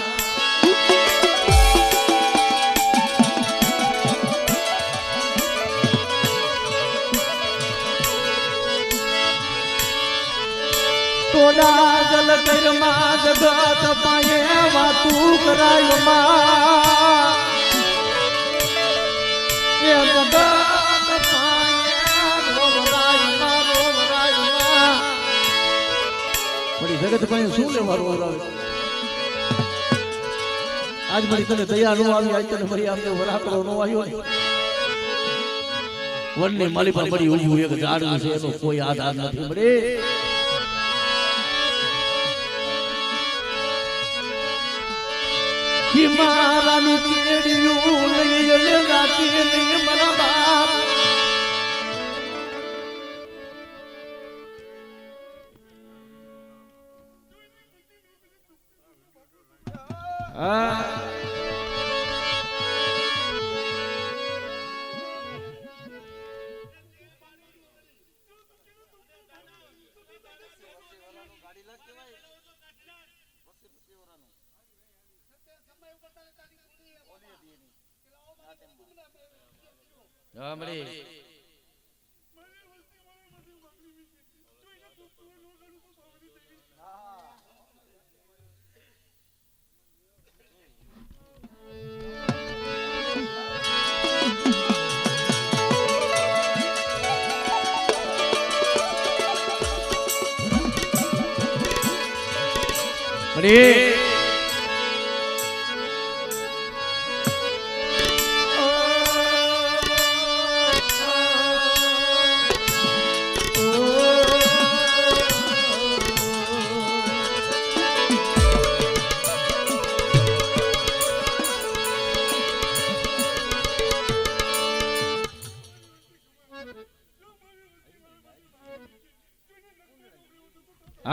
તોડા જલ કરમાં જગત પાયે વાતું કરાય માં એ જગત જગત પાસે શું લેવાનું આવે આજ મારી તને દયા નો આવી આજ તને મારી આમને વરાકડો નો આવ્યો વનની માલી પર બડી ઉભું એક ઝાડવું છે એનો કોઈ આધાર નથી મળે કે મારાનું કેડિયું લઈ લે રાતી લઈ મારા બાપ અરે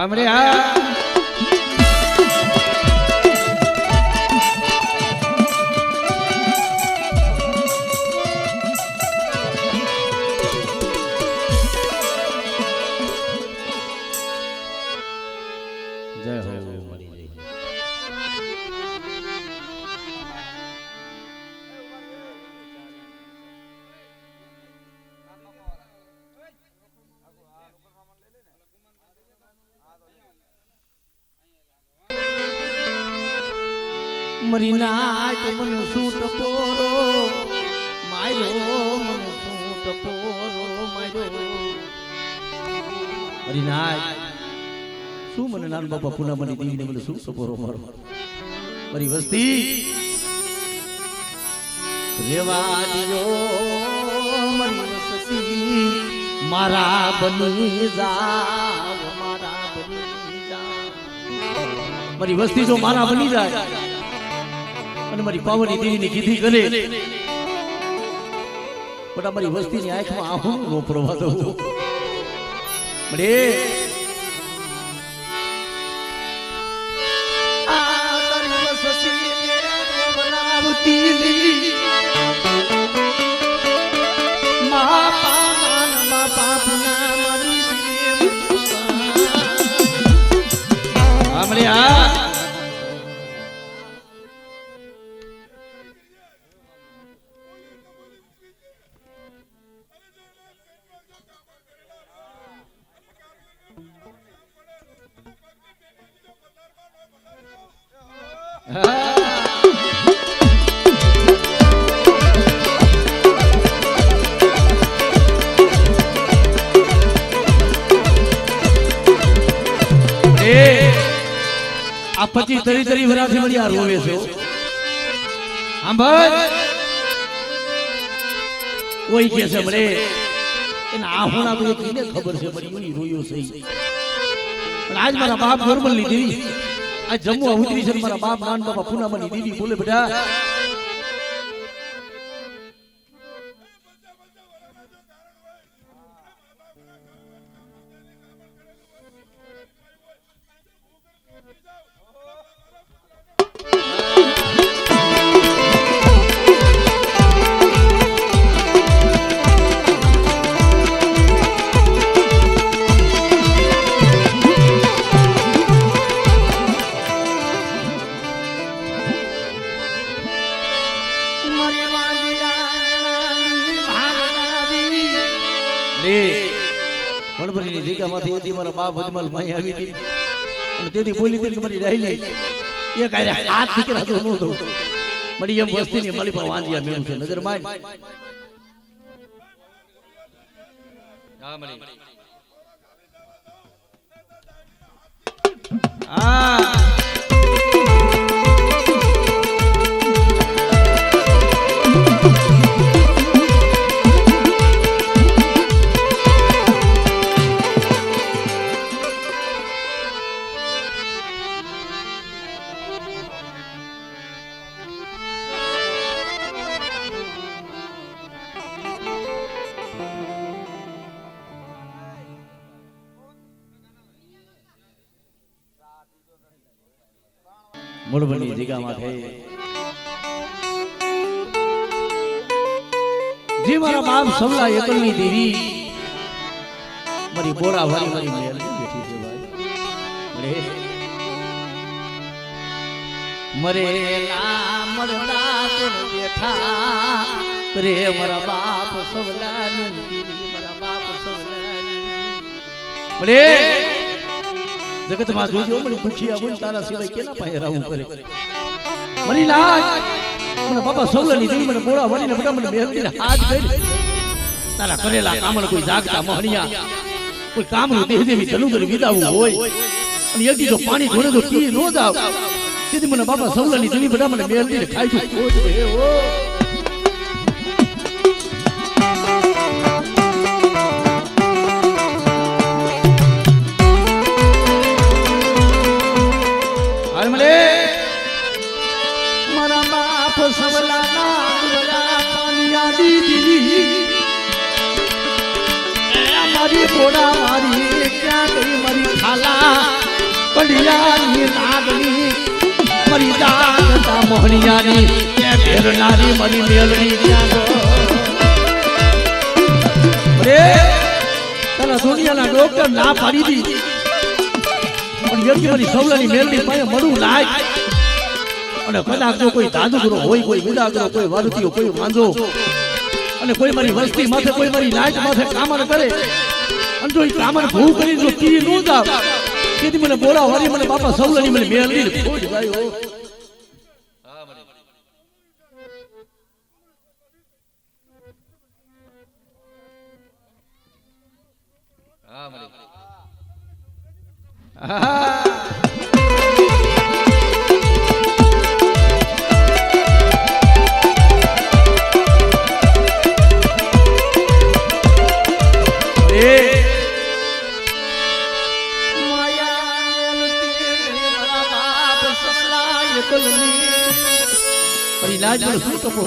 આમરે હા જય હો મરી જય મરી નાય તો મને શું ટપોરો માર્યો મને શું ટપોરો માર્યો મરી નાય શું મને નાન બાપા પુના મની દીવીને મને શું ટપોરો મારો મારી વસ્તી રેવા દિયો મરી વસ્તી મારા બની જાવ મારા બની જાવ મારી વસ્તી જો મારા બની જાય અને મારી પાવની દેવીની કીધી કરે પણ અમારી વસ્તીની આંખમાં આહું નો પ્રવાહ દઉં મળે આ પછી તરી વરાથી મળી આ રોવે છે સાંભળ કોઈ કે છે મળે એને આ હોણા તો કઈને ખબર છે મળી રોયો છે પણ આજ મારા બાપ નોર્મલ ની દેવી આ જમવા ઉતરી છે મારા બાપ નાન બાપા પૂનામાની દેવી બોલે બેટા વણભરીની જગ્યામાંથી હતી મારા બાપ અજમલ માઈ આવી હતી અને તેથી બોલી હતી કે મારી રાયલી એ કાંઈ હાથ દીકરા તો નહોતો મળી એમ વસ્તીની મારી પર વાંજિયા મેળું છે નજર માય હા મૂળભણી જગ્યામાં થઈ જી મારા બાપ સવલા એકલની દેવી મારી બોરા વાળી મારી મેલ બેઠી છે ભાઈ મરેલા મરડા કોણ બેઠા રે મારા બાપ સવલાની દેવી મારા બાપ સવલાની મળે જગતમાં જોજો મને પૂછ્યા બોલ તારા સિવાય કેના પાસે રાવું કરે મરી લાજ મને બાપા સવલાની દેવી મને બોળા વળીને બધા મને બેહતીને હાથ કરી તારા કરેલા કામણ કોઈ જાગતા મહણિયા કોઈ કામનું દેહ દેવી ધનુદર વિદાવું હોય અને એથી જો પાણી ધોરે તો પી નો જાવ તેથી મને બાપા સવલાની દેવી બધા મને બેહતીને ખાઈ છું ખોજ હે ઓ મારી બોડા મારી ક્યાં ગઈ મારી ખાલા પડિયાની નાગની મારી જાગતા મોહણિયાની ક્યાં ફેરનારી મારી મેલડી ક્યાં અરે તને દુનિયાના ડોક્ટર ના પાડી દી પણ વ્યક્તિ મારી સૌલાની મેલડી પાસે મળું લાય અને કદાચ જો કોઈ દાદુગરો હોય કોઈ વિદાગરો કોઈ વારતીઓ કોઈ વાંધો અને કોઈ મારી વસ્તી માથે કોઈ મારી લાઈટ માથે કામણ કરે અને જો એ કામણ ભૂ કરી જો તી નો જાવ તેથી મને બોલા વારી મને બાપા સૌલાની મને મેલડી ખોટ ગાયો હા મને લાજ મને શું કપો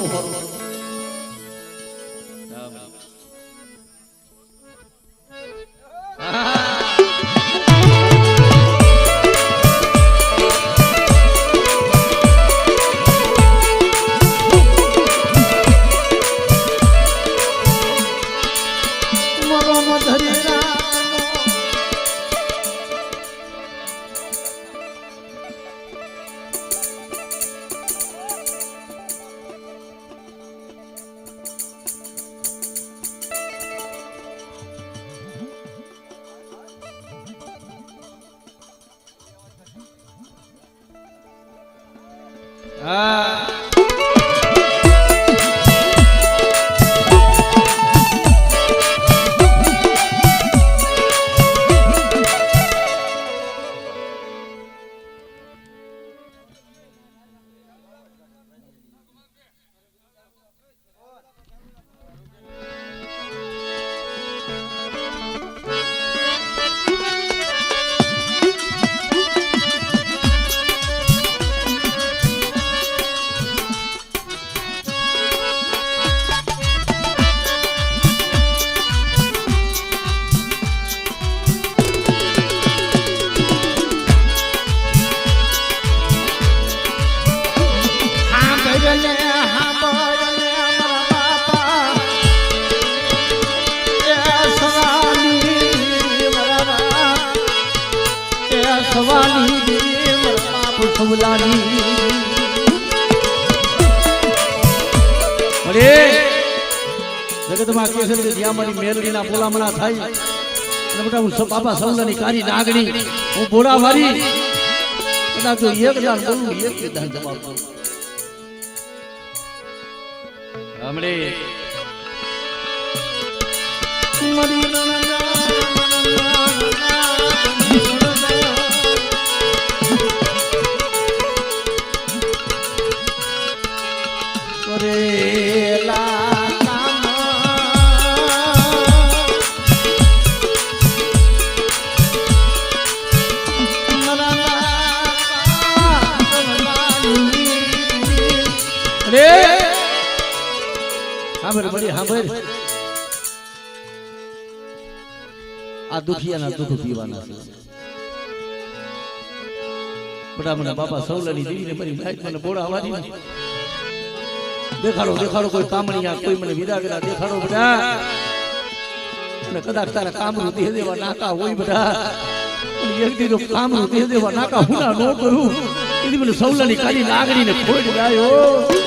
જગતમાં કે છે કે જ્યાં મારી મેલડીના બોલામણા થાય અને બેટા હું બાપા સૌલાની કારી નાગણી હું બોડા મારી કદાચ જો એક દાન બોલું એક દાન જવાબ દઉં હમણે આ દુખિયાના દુઃખ પીવાના છે બટા મને બાપા સૌલાની દેવીને મારી લાઈટ મને બોડાવાની દેખાડો દેખાડો કોઈ કામણિયા કોઈ મને વિદાગરા દેખાડો બટા અને કદાચ તારા કામનું દેહ દેવા નાકા હોય બટા એક દી કામનું દેહ દેવા નાકા હુના નો કરું એથી મને સૌલાની કાલી નાગણીને ખોટ ગાયો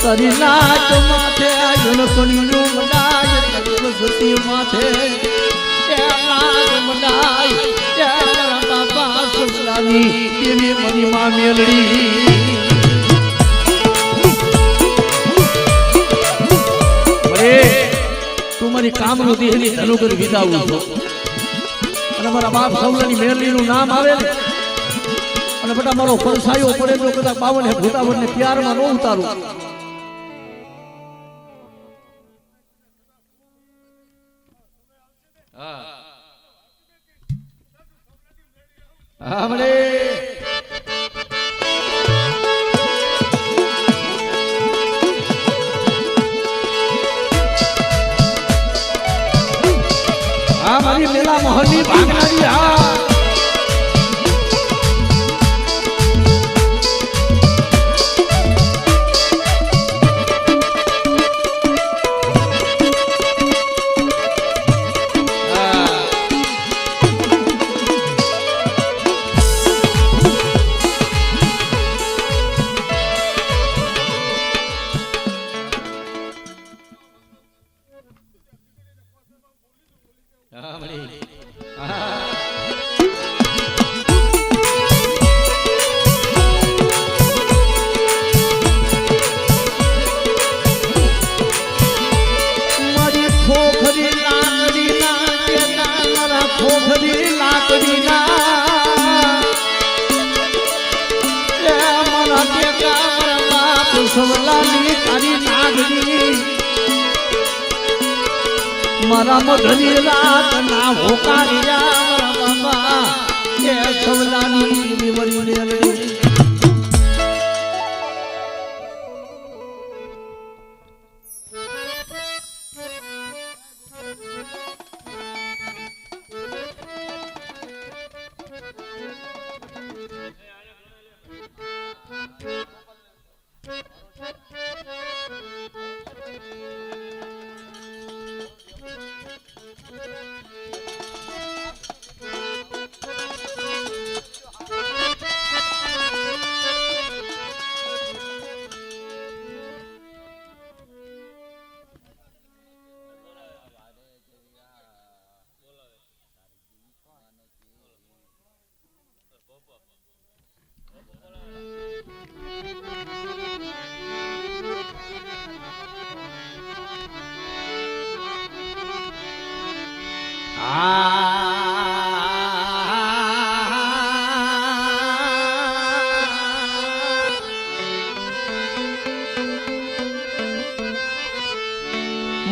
તારી નાચ માથે આયો કોની નો મનાય સતી માથે એ લાગ મડાય એ મારા બાપા સસરાની દેવી મારી માં મેલડી તું મારી કામનું દેહની ધનુકર વિદાવું છો અને મારા બાપ સૌલાની મેરલીનું નામ આવે ને અને બધા મારો પરસાયો પડે તો કદાચ 52 ભૂતાવરને પ્યારમાં ન ઉતારું હા મળે મારી મેલા મોહનની ભાગનારી હા મારા મધની રાત ના હોકારિયા મારા બાબા એ સવલાની વિવરી લે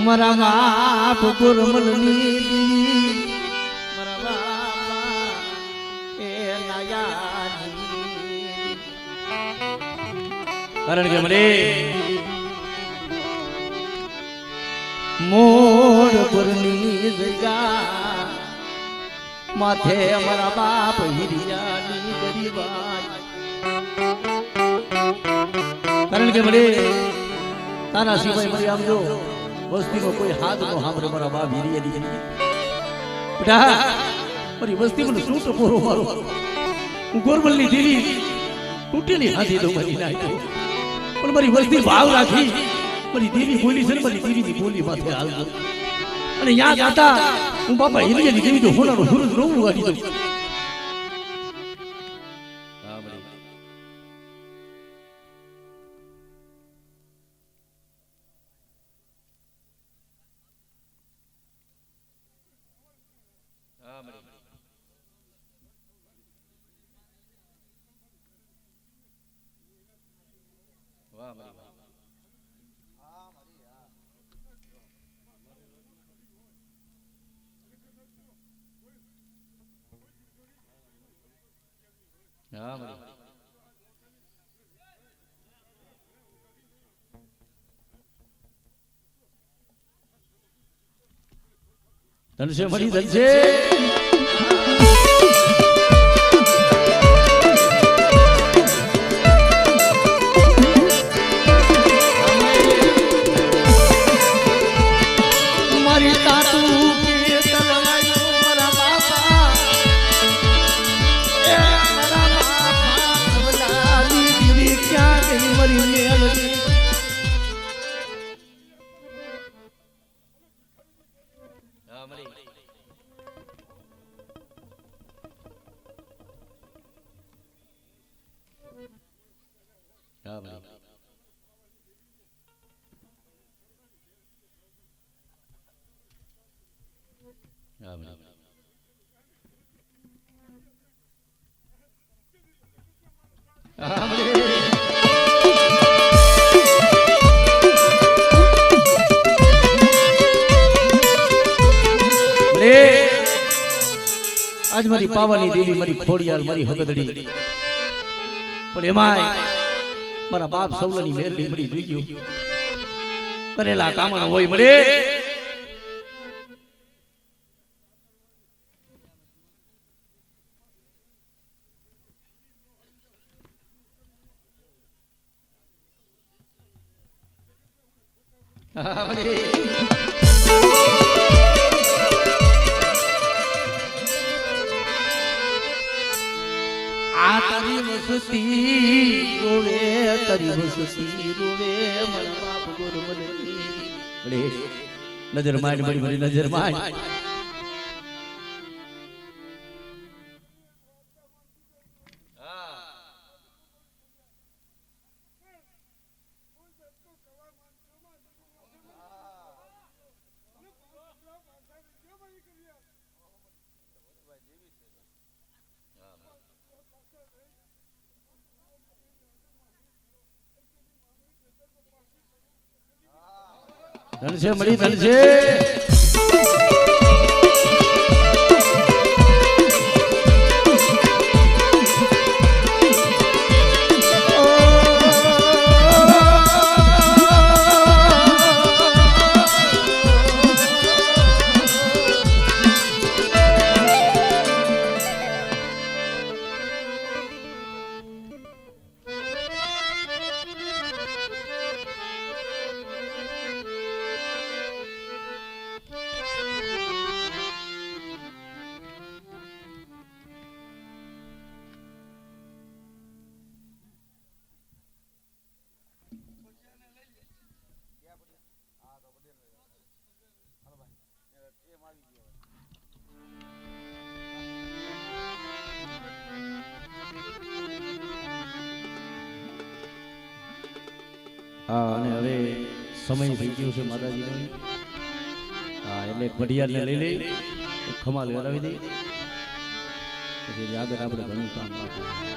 મારા બાપ ગુરમલની મારા બાપા એ નાયાની કારણ કે મને મોડ પરની જગ્યા માથે મારા બાપ હિરિયાની ગરીબાઈ કારણ કે મને તારા સિવાય મને આમ જો વસ્તીનો કોઈ હાથ નો સાંભળે મારા બાપ હિરિયાની બેટા મારી વસ્તી મને શું તો પોરો મારો હું ગોરમલની દેવી તૂટેલી હાથી દઉં મારી નાખી પણ મારી વસ્તી ભાવ રાખી મારી દેવી બોલી છે ને મારી દેવીની બોલી માથે હાલતો અને યાદ આતા હું બાપા હિરિયાની દેવી તો હોનાનો સૂરજ રોવું વાળી દઉં ધનશે મળી ધનશે મારી તાતુ કે તલવાયો મારા બાપા એ મારા બાપા વલાલી દીવી ક્યાં ગઈ મરી મેલડી આજ મારી પાવાની દેવી મારી ખોડિયાર મારી હગદડી પણ એમાંય મારા બાપ સૌલની મેરડી મળી જોઈ ગયો કરેલા કામણ હોય મળે નજર માંડ બડી બડી નજર માંડ ધન છે મળી ધન છે અને હવે સમય થઈ ગયો છે માતાજીનો એટલે ઘડિયાળને લઈ લઈ ખમા લેવડાવી દઈ પછી આગળ આપણે ઘણું કામ રાખવું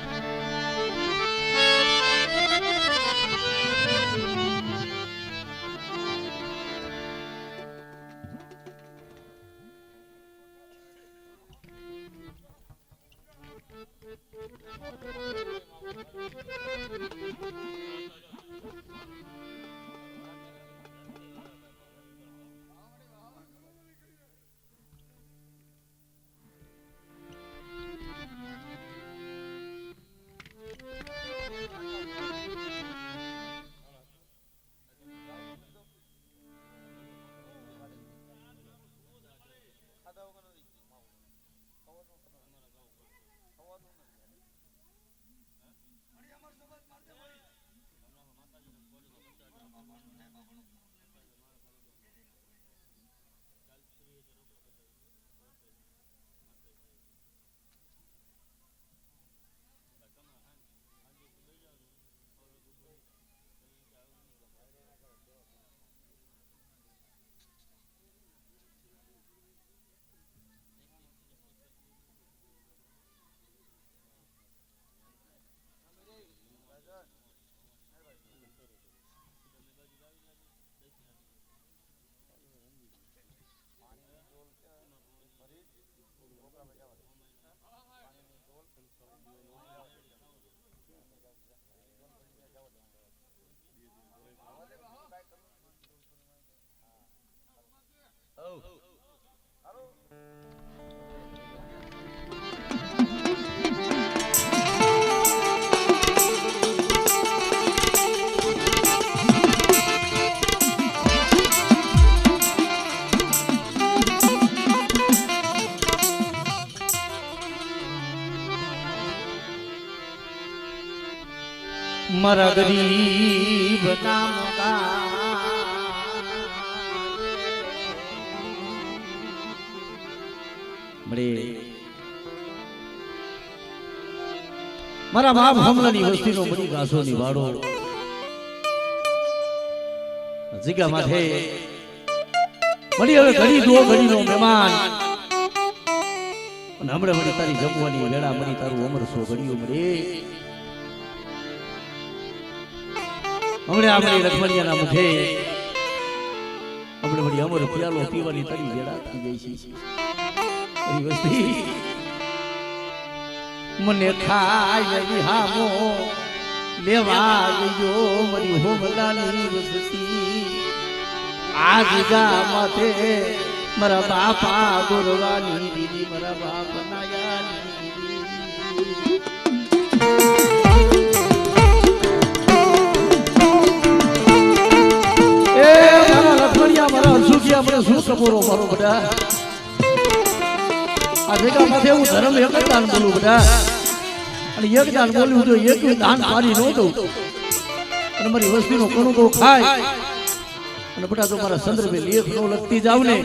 મારા ગરીબ મારા બાપ હમણાંની વસ્તીનો બધી ઘાસો ની વાડો જીગા માથે મળી હવે ઘડી દો ઘડીનો મહેમાન અને હમણાં મળી તારી જમવાની વેળા મળી તારું અમર સો ઘડીઓ મળે હમણાં આપણી લખમણિયાના મુખે હમણાં મળી અમર પ્યાલો પીવાની તારી વેળા થઈ જાય છે એની વસ્તી મને ખાય હામો લેવા ગયો મરી હોમલાની વસ્તી આજ ગા માથે મારા બાપા ગુરવાની દીદી મારા બાપ નાયાની એ મારા લખમણિયા મારા સુખિયા મને શું સપોરો મારો બધા આ જગ્યા માથે હું ધર્મ એક જ દાન બોલું બધા અને એક દાન બોલ્યું તો એક દાન મારી ન દઉં અને મારી વસ્તીનો કણું તો ખાય અને બટા તો મારા સંદર્ભે લેખ નો લખતી જાવ ને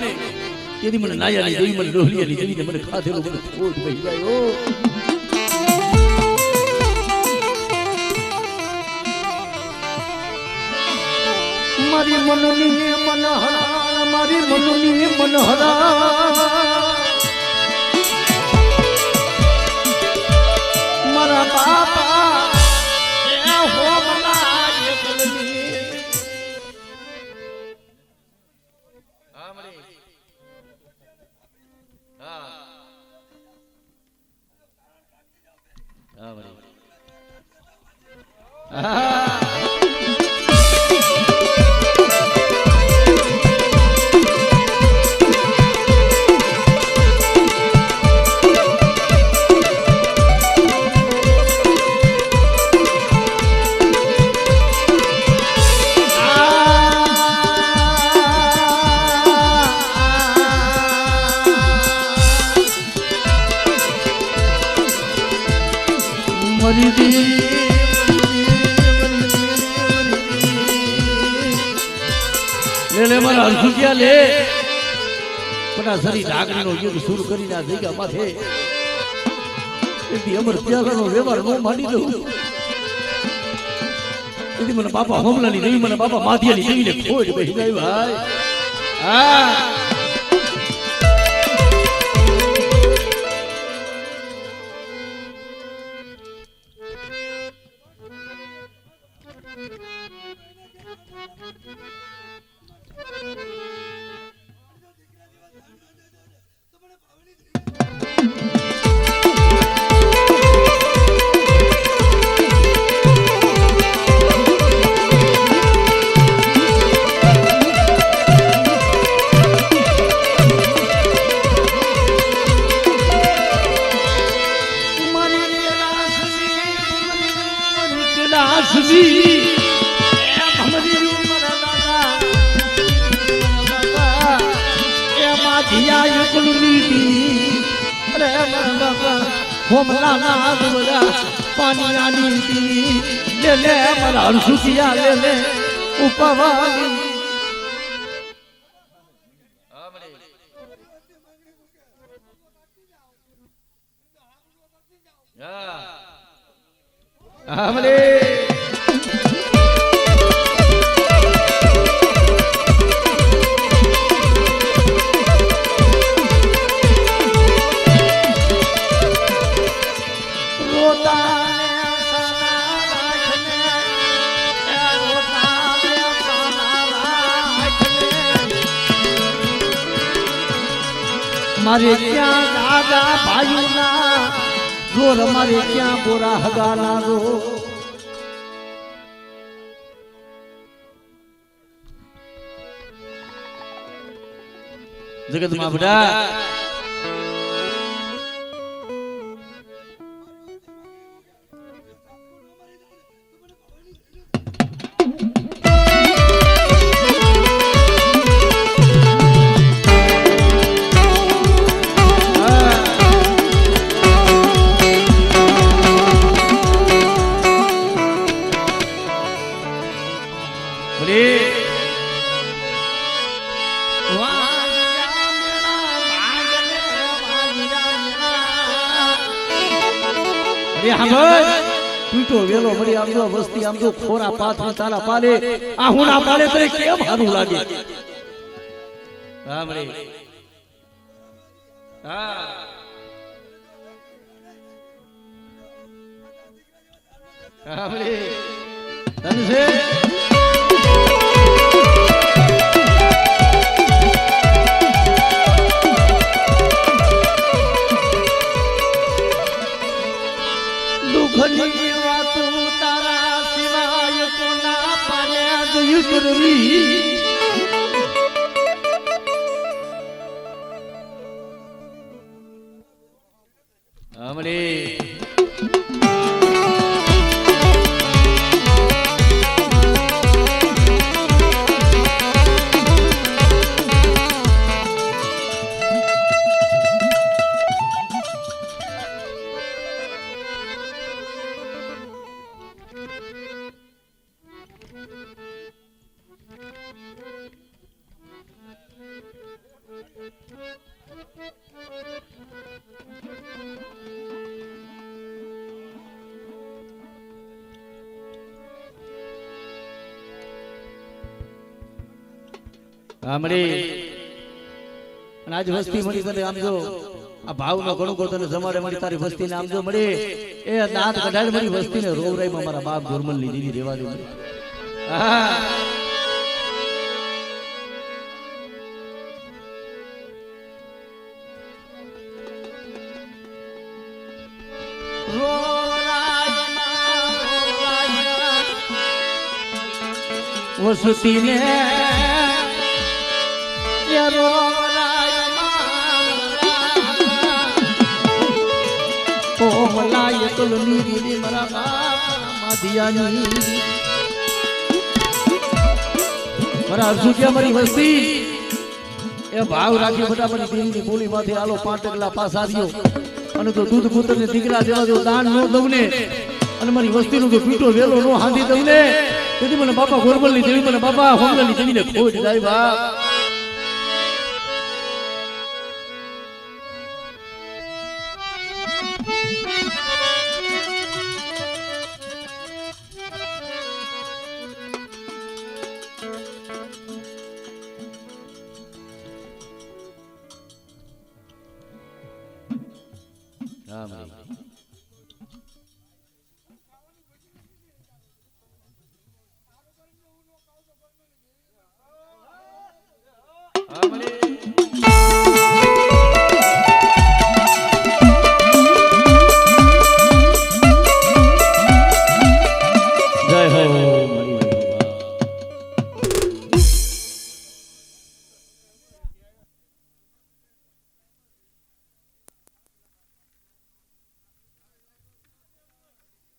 તેથી મને નાયાની દેવી મને ડોહલિયાની દેવીને મને ખાધેલું મને ખોટ થઈ જાય મારી મનની મનહરા મારી મનની મનહરા મારા બાપા એ હોમલા એ બોલની હા મળી હા હા મળી લે મારા હરસુકિયા લે પટા સરી ઢાકરીનો યુદ્ધ શરૂ કરીને આ જગ્યા માથે એથી અમર ત્યાગાનો વ્યવહાર નો માંડી દઉં એથી મને બાપા હોમલાની દેવી મને બાપા માધ્યાની દેવીને ખોજ બેસી જાય ભાઈ હા હોમલા ના દુબળા પાણી આની લે લે મારા હરસુકિયા લે લે ઉપવાની આમલે મારે ક્યાં દાદા ભાઈના જોર મારે ક્યાં બોરા હગાના રો જગતમાં બધા પીટો વેલો મળી આમ જો વસ્તી આમ જો ખોરા પાથરી તારા પાલે આ હુના પાલે તો કેમ સારું લાગે હા મળી હા હા મળી ધન છે દુઃખની વાતો તારા સિવાય કોના પાડ્યા જોયું કરવી હમણે આજ વસ્તી મળી તને આમ જો આ ભાવનો ઘણું કો તને જમાડે મળી તારી વસ્તીને આમ જો મળી એ દાંત કઢાડ મળી વસ્તીને રોવરાઈમાં મારા બાપ ગોરમલ ની દીદી રેવા દે મળી વસતીને મલાય તલની દીદી મારા માધિયાની મારા અર્જુ કે મારી વસ્તી એ ભાવ રાખી ફટાફટ દીદીની બોલીમાંથી આલો 5 ટકલા પાસ આવ્યો અને તો દૂધ પુત્રને દીકરા દેવા જો દાન નો દઉં ને અને મારી વસ્તીનો જો પીટો વેલો નો હાંધી દઉં ને તેથી મને બાપા ગોરબલની દેવી મને બાપા હોમલની દેવીને ખોટ જાય બાપ